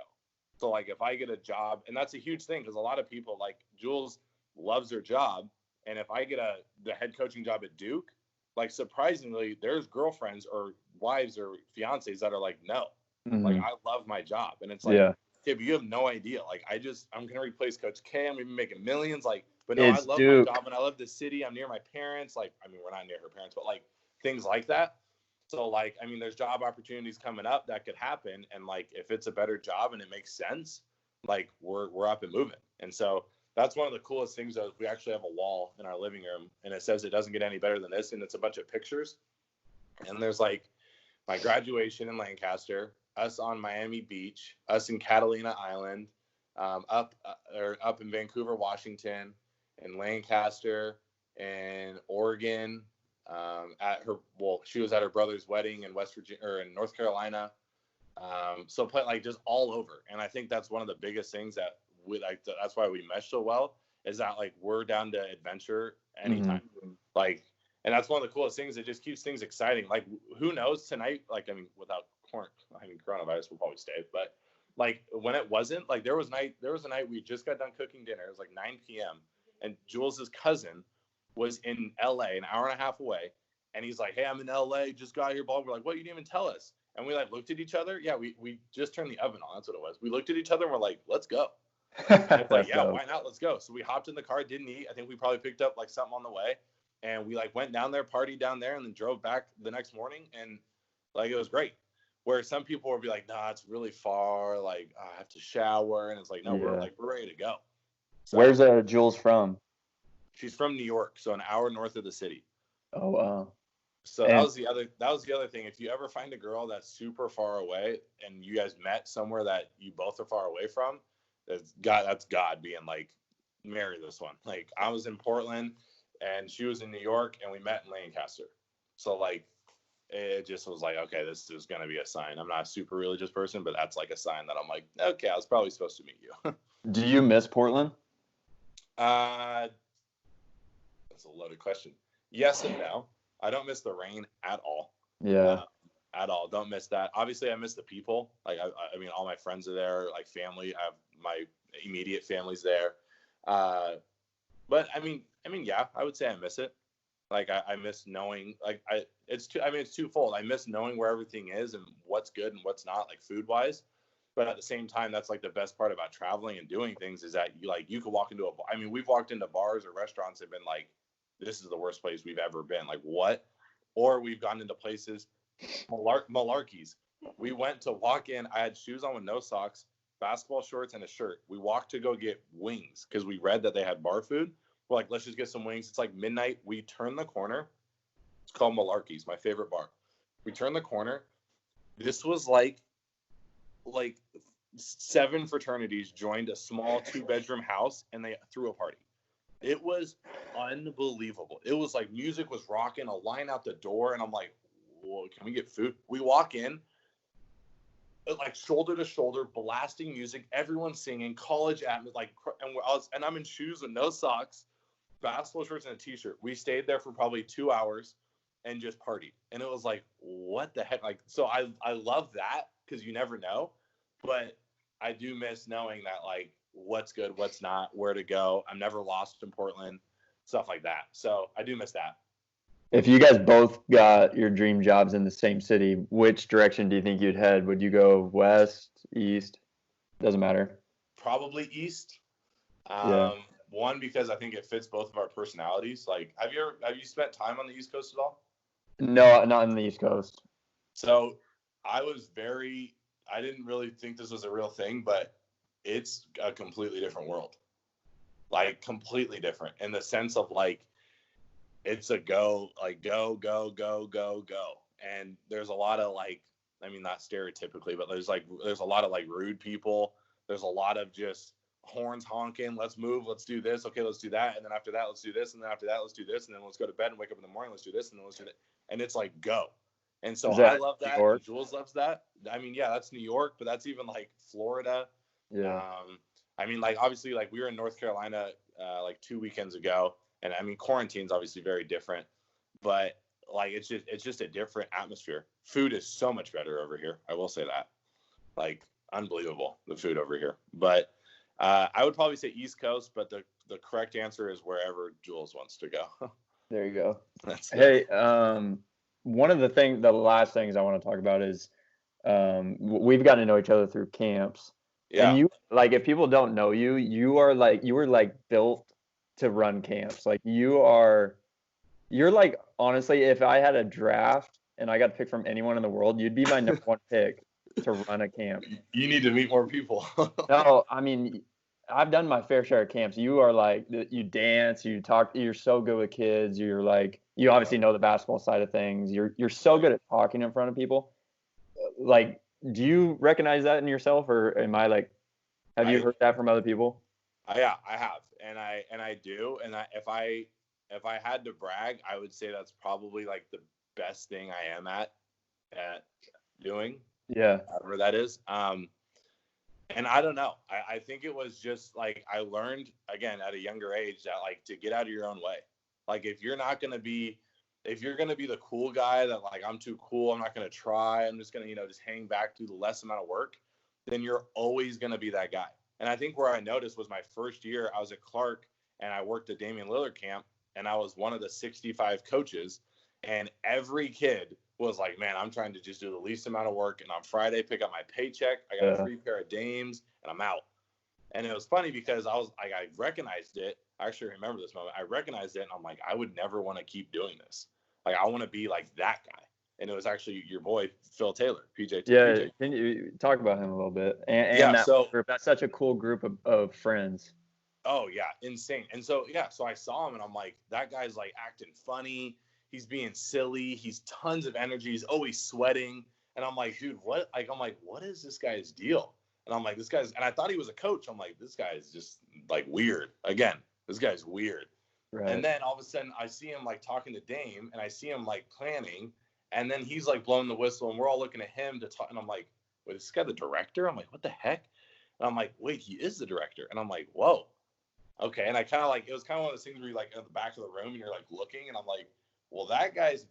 S1: So like if I get a job, and that's a huge thing because a lot of people like Jules loves her job, and if I get the head coaching job at Duke, like surprisingly, there's girlfriends or wives or fiancés that are like, no, like I love my job, and it's like, okay, but you have no idea. Like I'm gonna replace Coach K. I'm gonna be making millions. Like, but no, I love Duke. My job, and I love the city. I'm near my parents. Like, I mean, we're not near her parents, but like things like that. So like, I mean, there's job opportunities coming up that could happen, and like if it's a better job and it makes sense, like we're up and moving. And so that's one of the coolest things. That we actually have a wall in our living room, and it says it doesn't get any better than this, and it's a bunch of pictures. And there's like my graduation in Lancaster, us on Miami Beach, us in Catalina Island, up in Vancouver, Washington, in Lancaster, and Oregon. She was at her brother's wedding in West Virginia or in North Carolina. So like just all over. And I think that's one of the biggest things that that's why we mesh so well is that like we're down to adventure anytime. Like, and that's one of the coolest things. It just keeps things exciting. Like who knows tonight, like, I mean, without coronavirus, we'll probably stay, but like when it wasn't, like there was a night we just got done cooking dinner. It was like 9 p.m. and Jules's cousin was in LA, an hour and a half away. And he's like, hey, I'm in LA, just got here, ball. We're like, what? You didn't even tell us. And we like looked at each other. Yeah, we just turned the oven on. That's what it was. We looked at each other and we're like, let's go. And it's like, yeah, why not? Let's go. So we hopped in the car, didn't eat. I think we probably picked up like something on the way. And we like went down there, partied down there, and then drove back the next morning, and like it was great. Where some people would be like, nah, it's really far, like I have to shower, and it's like, no, we're ready to go.
S2: So, where's Jules from?
S1: She's from New York, so an hour north of the city.
S2: Oh wow.
S1: So that was the other thing. If you ever find a girl that's super far away and you guys met somewhere that you both are far away from, that's God being like, marry this one. Like I was in Portland and she was in New York and we met in Lancaster. So like it just was like, okay, this is gonna be a sign. I'm not a super religious person, but that's like a sign that I'm like, okay, I was probably supposed to meet you.
S2: Do you miss Portland?
S1: That's a loaded question. Yes and no. I don't miss the rain at all.
S2: Yeah.
S1: At all. Don't miss that. Obviously, I miss the people. Like, I mean, all my friends are there, like family. I have my immediate family's there. But I mean, yeah, I would say I miss it. Like, I miss knowing, like, it's twofold. I miss knowing where everything is and what's good and what's not, like food wise. But at the same time, that's like the best part about traveling and doing things is that you could walk into we've walked into bars or restaurants and been like, this is the worst place we've ever been. Like what? Or we've gone into places, malarkeys. We went to walk in. I had shoes on with no socks, basketball shorts, and a shirt. We walked to go get wings because we read that they had bar food. We're like, let's just get some wings. It's like midnight. We turn the corner. It's called Malarkey's, my favorite bar. We turn the corner. This was like 7 fraternities joined a small 2-bedroom house and they threw a party. It was unbelievable. It was like music was rocking, a line out the door, and I'm like, whoa, can we get food? We walk in, like shoulder to shoulder, blasting music, everyone singing, college atmosphere, like, and I'm in shoes with no socks, basketball shorts, and a t-shirt. We stayed there for probably 2 hours and just partied. And it was like, what the heck? Like, so I love that because you never know, but I do miss knowing that, like, what's good, what's not, where to go. I'm never lost in Portland, stuff like that. So I do miss that.
S2: If you guys both got your dream jobs in the same city, which direction do you think you'd head? Would you go west, east? Doesn't matter.
S1: Probably east.
S2: Yeah.
S1: One, because I think it fits both of our personalities. Like, have you spent time on the East Coast at all?
S2: No, not on the East Coast.
S1: So I didn't really think this was a real thing, but it's a completely different world. Like, completely different in the sense of, like, it's a go, go. And there's a lot of, like, I mean, not stereotypically, but there's a lot of, like, rude people. There's a lot of just horns honking. Let's move. Let's do this. Okay, let's do that. And then after that, let's do this. And then after that, let's do this. And then let's go to bed and wake up in the morning. Let's do this. And then let's do that. And it's like, go. And so I love that. And Jules loves that. I mean, yeah, that's New York, but that's even like Florida.
S2: Yeah.
S1: I mean, like, obviously, like, we were in North Carolina like 2 weekends ago. And I mean, quarantine's obviously very different, but like, it's just a different atmosphere. Food is so much better over here. I will say that. Like, unbelievable, the food over here. But I would probably say East Coast, but the correct answer is wherever Jules wants to go.
S2: There you go. Hey, one of the last things I want to talk about is we've gotten to know each other through camps. Yeah. And you, like, if people don't know you, you were like built to run camps. Like, you're like, honestly, if I had a draft and I got to pick from anyone in the world, you'd be my number one pick to run a camp.
S1: You need to meet more people.
S2: No, I mean, I've done my fair share of camps. You are like, you dance, you talk, you're so good with kids. You're like, you obviously know the basketball side of things. You're so good at talking in front of people. Like, do you recognize that in yourself, or am I like, have you heard that from other people?
S1: Yeah, I have, and I do, and if I had to brag, I would say that's probably like the best thing I am at doing.
S2: Yeah,
S1: whatever that is. And I don't know. I think it was just like I learned again at a younger age that, like, to get out of your own way. Like, if you're gonna be the cool guy that, like, I'm too cool, I'm not gonna try, I'm just gonna just hang back, do the less amount of work, then you're always gonna be that guy. And I think where I noticed was my first year, I was at Clark and I worked at Damian Lillard camp, and I was one of the 65 coaches, and every kid was like, man, I'm trying to just do the least amount of work, and on Friday pick up my paycheck, I got a free pair of Dames, and I'm out. And it was funny because I recognized it, I actually remember this moment. I recognized it, and I'm like, I would never want to keep doing this. Like, I want to be like that guy. And it was actually your boy, Phil Taylor, PJ.
S2: Yeah,
S1: PJ.
S2: can you talk about him a little bit? And
S1: Yeah,
S2: that
S1: so,
S2: group, that's such a cool group of friends.
S1: oh, yeah, insane. And so, yeah, so I saw him, and I'm like, that guy's, like, acting funny. He's being silly. He's tons of energy. He's always sweating. And I'm like, dude, what? Like, I'm like, what is this guy's deal? And I'm like, and I thought he was a coach. I'm like, this guy is just, like, weird. Again, this guy's weird.
S2: Right.
S1: And then all of a sudden I see him like talking to Dame, and I see him like planning, and then he's like blowing the whistle, and we're all looking at him to talk. And I'm like, wait, is this guy the director? I'm like, what the heck? And I'm like, wait, he is the director. And I'm like, whoa, okay. And I kind of like, it was kind of one of those things where you're like in the back of the room and you're like looking, and I'm like, well, that guy's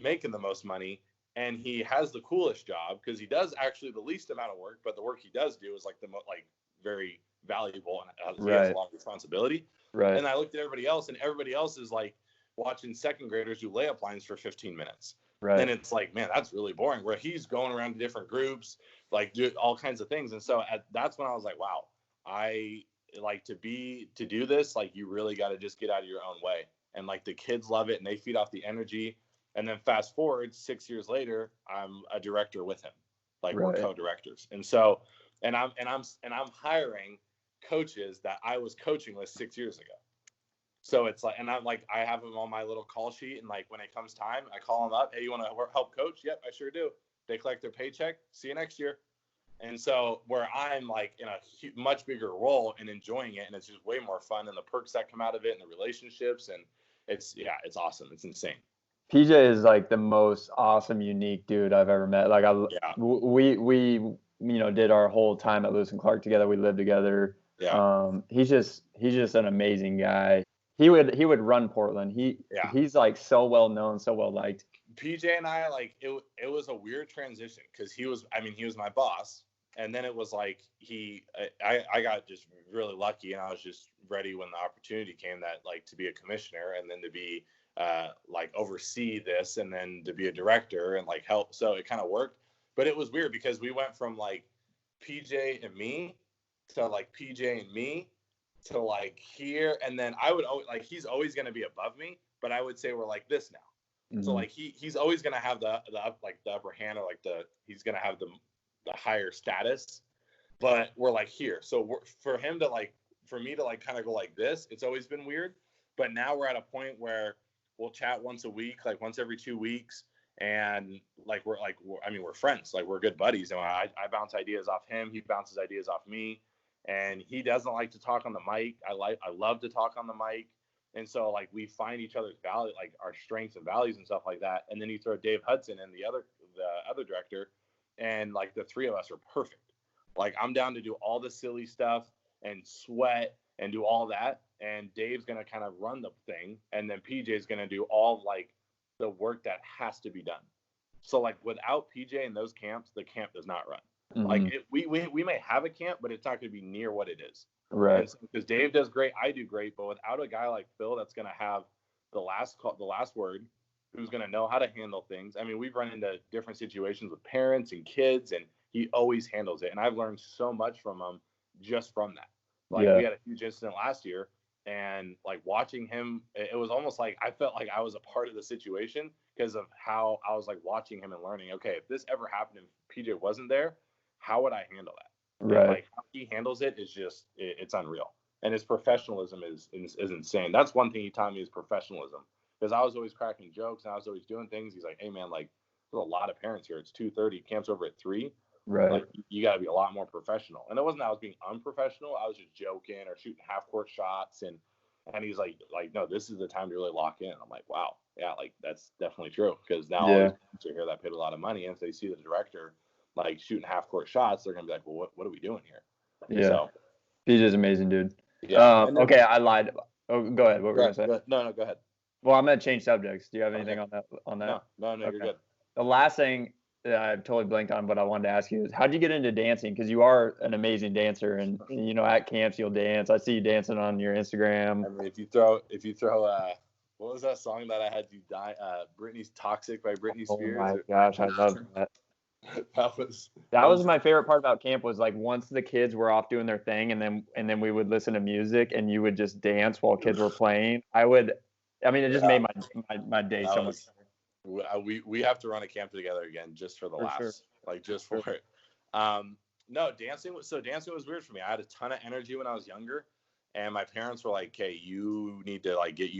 S1: making the most money, and he has the coolest job because he does actually the least amount of work, but the work he does do is like the like very valuable, and he has a lot of responsibility.
S2: Right.
S1: And I looked at everybody else, and everybody else is like watching second graders do layup lines for 15 minutes.
S2: Right.
S1: And it's like, man, that's really boring. Where he's going around to different groups, like do all kinds of things. And so that's when I was like, wow, I like to do this. Like, you really got to just get out of your own way. And like the kids love it, and they feed off the energy. And then fast forward 6 years later, I'm a director with him. Like, we're co-directors. And so, and I'm hiring coaches that I was coaching with 6 years ago. So it's like, and I'm like, I have them on my little call sheet, and like when it comes time, I call them up. Hey, you want to help coach? Yep, I sure do. They collect their paycheck. See you next year. And so where I'm like in a much bigger role and enjoying it, and it's just way more fun, and the perks that come out of it, and the relationships, and it's awesome. It's insane.
S2: PJ is like the most awesome, unique dude I've ever met. Like we did our whole time at Lewis and Clark together. We lived together.
S1: Yeah.
S2: He's just an amazing guy. He would run Portland. He's like so well known, so well liked.
S1: PJ and I, like, it was a weird transition because he was my boss, and then it was like I got just really lucky, and I was just ready when the opportunity came that like to be a commissioner, and then to be like oversee this, and then to be a director and like help. So it kind of worked, but it was weird because we went from like PJ and me to like PJ and me to like here, and then I would always like, he's always going to be above me, but I would say we're like this now. Mm-hmm. So like he's always going to have the upper hand, or like he's going to have the higher status, but we're like here. So for me to like kind of go like this, it's always been weird. But now we're at a point where we'll chat once a week, like once every 2 weeks. And like, we're friends, like we're good buddies. And I bounce ideas off him. He bounces ideas off me. And he doesn't like to talk on the mic. I love to talk on the mic. And so like we find each other's value, like our strengths and values and stuff like that. And then you throw Dave Hudson and the other director, and like the three of us are perfect. Like, I'm down to do all the silly stuff and sweat and do all that. And Dave's going to kind of run the thing. And then PJ's going to do all like the work that has to be done. So like without PJ in those camps, the camp does not run. Mm-hmm. Like we may have a camp, but it's not going to be near what it is.
S2: Right.
S1: Because Dave does great, I do great, but without a guy like Phil that's going to have the last word, who's going to know how to handle things. I mean, we've run into different situations with parents and kids, and he always handles it. And I've learned so much from him just from that. Like, we had a huge incident last year, and like watching him, it was almost like I felt like I was a part of the situation because of how I was like watching him and learning, okay, if this ever happened and PJ wasn't there, how would I handle that?
S2: Right.
S1: And like how he handles it is just, it's unreal. And his professionalism is insane. That's one thing he taught me, is professionalism. Because I was always cracking jokes and I was always doing things. He's like, hey man, like there's a lot of parents here. It's 2:30, camp's over at 3.
S2: Right.
S1: Like, you got to be a lot more professional. And it wasn't that I was being unprofessional. I was just joking or shooting half court shots. And he's like, no, this is the time to really lock in. I'm like, wow, yeah, like that's definitely true. Because now all these parents are here that paid a lot of money, and if they see the director like shooting half court shots, they're gonna be like, well, what are we doing here?
S2: Yeah. So, PJ's amazing, dude.
S1: Yeah.
S2: Okay, I lied. Oh, go ahead. What were you gonna say?
S1: No, go ahead.
S2: Well, I'm gonna change subjects. Do you have anything on that?
S1: No, okay. You're good.
S2: The last thing that I've totally blanked on, but I wanted to ask you is, how'd you get into dancing? Because you are an amazing dancer, and at camps you'll dance. I see you dancing on your Instagram.
S1: I mean, if you throw, what was that song that I had you die? Britney's "Toxic" by Britney Spears.
S2: Oh my gosh, I love that. That was my favorite part about camp was like once the kids were off doing their thing and then we would listen to music and you would just dance while kids were playing. It just made my day so much
S1: better. We have to run a camp together again just for the laughs. Sure. Like just for it. No, dancing was weird for me. I had a ton of energy when I was younger, and my parents were like, "Okay, you need to like get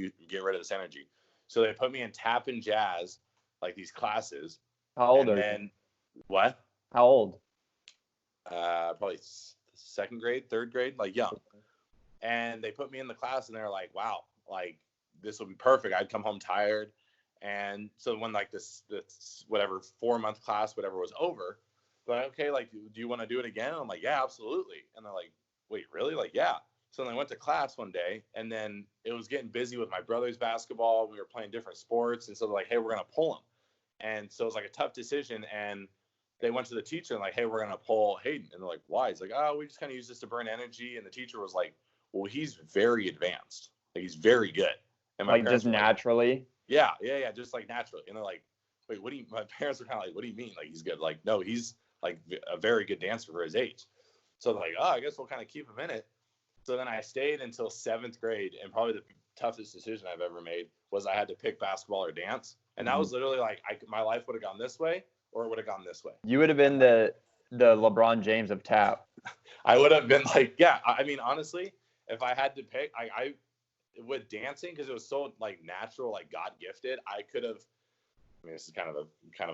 S1: rid of this energy." So they put me in tap and jazz, like these classes.
S2: How old are you?
S1: What?
S2: How old?
S1: Probably second grade, third grade, like young. And they put me in the class, and they're like, "Wow, like this will be perfect." I'd come home tired, and so when like this whatever 4-month class, whatever was over, they're like, "Okay, like, do you want to do it again?" And I'm like, "Yeah, absolutely." And they're like, "Wait, really?" Like, "Yeah." So then I went to class one day, and then it was getting busy with my brother's basketball. We were playing different sports, and so they're like, "Hey, we're gonna pull him." And so it was like a tough decision, and they went to the teacher and like, "Hey, we're gonna pull Hayden." And they're like, "Why?" He's like, "Oh, we just kind of use this to burn energy." And the teacher was like, "Well, he's very advanced. Like, he's very good." And
S2: my parents just naturally.
S1: Like, yeah, just like naturally. And they're like, "Wait, what do you?" My parents were kind of like, "What do you mean? Like, he's good?" Like, no, he's like a very good dancer for his age. So they're like, "Oh, I guess we'll kind of keep him in it." So then I stayed until 7th grade, and probably the toughest decision I've ever made was I had to pick basketball or dance. And that was literally like my life would have gone this way or it would have gone this way.
S2: You would have been the LeBron James of tap.
S1: I would have been like, yeah. I mean, honestly, if I had to pick, I with dancing, because it was so like natural, like God gifted, I could have. I mean, this is kind of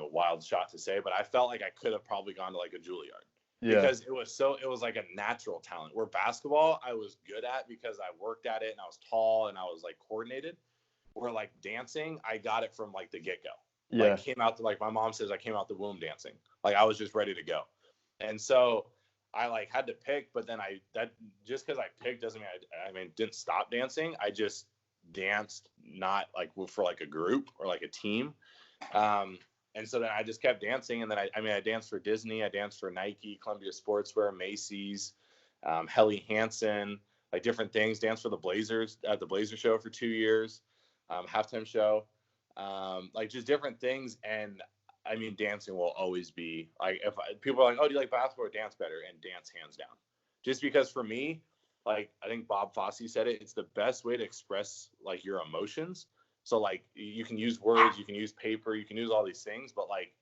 S1: a wild shot to say, but I felt like I could have probably gone to like a Juilliard. Yeah. Because it was like a natural talent. Where basketball I was good at because I worked at it and I was tall and I was like coordinated. Where like dancing, I got it from like the get-go. Yeah. Like came out to, like my mom says, I came out the womb dancing. Like I was just ready to go. And so I like had to pick, but then just because I picked doesn't mean didn't stop dancing. I just danced not like for like a group or like a team. And so then I just kept dancing, and then I danced for Disney, I danced for Nike, Columbia Sportswear, Macy's, Helly Hansen, like different things. Danced for the Blazers at the Blazer show for 2 years, halftime show, like just different things. And I mean, dancing will always be like people are like, "Oh, do you like basketball or dance better?" And dance, hands down, just because for me, like I think Bob Fosse said it, it's the best way to express like your emotions. So like you can use words, you can use paper, you can use all these things, but like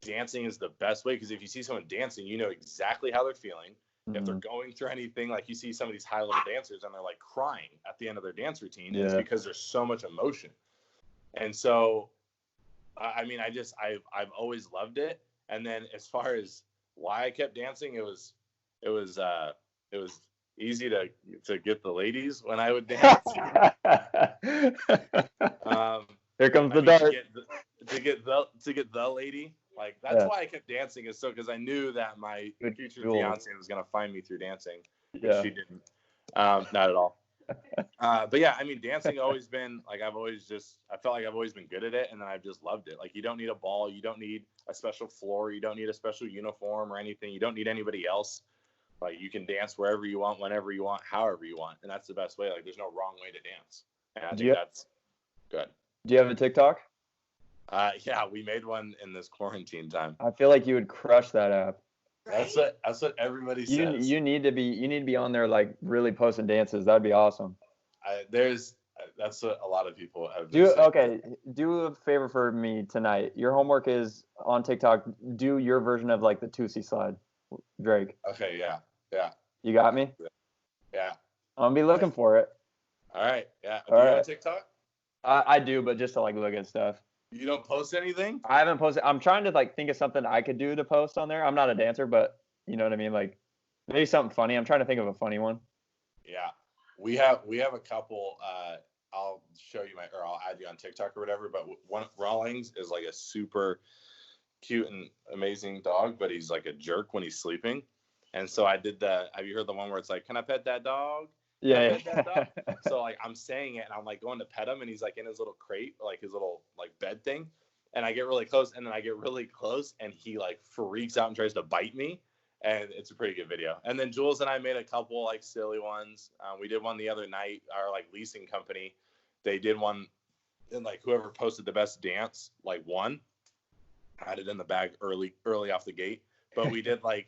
S1: dancing is the best way, because if you see someone dancing, you know exactly how they're feeling. Mm-hmm. If they're going through anything, like you see some of these high level dancers and they're like crying at the end of their dance routine. Yeah. It's because there's so much emotion. And so, I mean, I've always loved it. And then as far as why I kept dancing, it was easy to get the ladies when I would dance.
S2: Here comes the dart.
S1: To get the lady. Like that's why I kept dancing, is so because I knew that my future fiance was gonna find me through dancing. Yeah. She didn't. Not at all. But yeah, I mean, dancing always been like I felt like I've always been good at it, and then I've just loved it. Like you don't need a ball, you don't need a special floor, you don't need a special uniform or anything. You don't need anybody else. Like you can dance wherever you want, whenever you want, however you want, and that's the best way. Like there's no wrong way to dance, and I think that's good.
S2: Do you have a TikTok?
S1: Yeah, we made one in this quarantine time.
S2: I feel like you would crush that app.
S1: That's what everybody says.
S2: You need to be on there, like really posting dances. That'd be awesome.
S1: That's what a lot of people have.
S2: Do a favor for me tonight. Your homework is on TikTok. Do your version of like the Tusi slide, Drake.
S1: Okay, yeah.
S2: You got me?
S1: Yeah.
S2: I'm gonna be looking for it.
S1: All right, yeah. Do you have a TikTok?
S2: I do, but just to like look at stuff.
S1: You don't post anything?
S2: I haven't posted. I'm trying to like think of something I could do to post on there. I'm not a dancer, but you know what I mean? Like maybe something funny. I'm trying to think of a funny one.
S1: Yeah. We have a couple, I'll show you I'll add you on TikTok or whatever, but one Rawlings is like a super cute and amazing dog, but he's like a jerk when he's sleeping. And so I did have you heard the one where it's like, "Can I pet that dog?"
S2: Yeah.
S1: So like I'm saying it and I'm like going to pet him and he's like in his little crate, like his little like bed thing. And I get really close and then I get really close and he like freaks out and tries to bite me. And it's a pretty good video. And then Jules and I made a couple like silly ones. We did one the other night, our like leasing company. They did one and like whoever posted the best dance like won. had it in the bag early off the gate. But we did like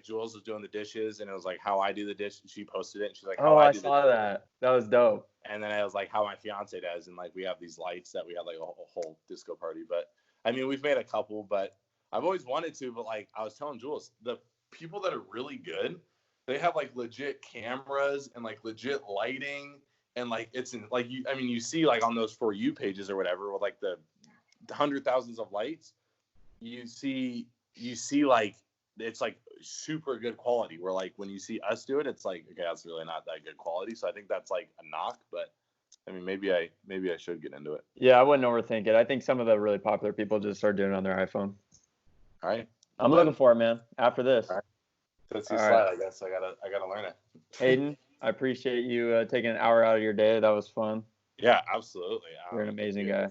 S1: Jules was doing the dishes, and it was like how I do the dish. And she posted it, and she's like, how
S2: Oh,
S1: I
S2: I
S1: do
S2: saw that. That was dope.
S1: and then it was like how my fiance does, and like we have these lights that we had like a whole disco party. But I mean, we've made a couple, but I've always wanted to. But like I was telling Jules, the people that are really good, they have like legit cameras and like legit lighting, and like it's in like you. I mean, you see like on those For You pages or whatever with like the hundred thousands of lights, you see like it's like super good quality, where like when you see us do it, it's like, okay, that's really not that good quality. So I think that's like a knock, but I mean, maybe I should get into it.
S2: Yeah, I wouldn't overthink it. I think some of the really popular people just start doing it on their iPhone.
S1: All right,
S2: I'm looking for it, man. After this.
S1: All right. That's
S2: All
S1: your
S2: right.
S1: slide, I guess. I gotta learn it.
S2: Hayden, I appreciate you taking an hour out of your day. That was fun.
S1: Yeah, absolutely.
S2: You're an amazing guy.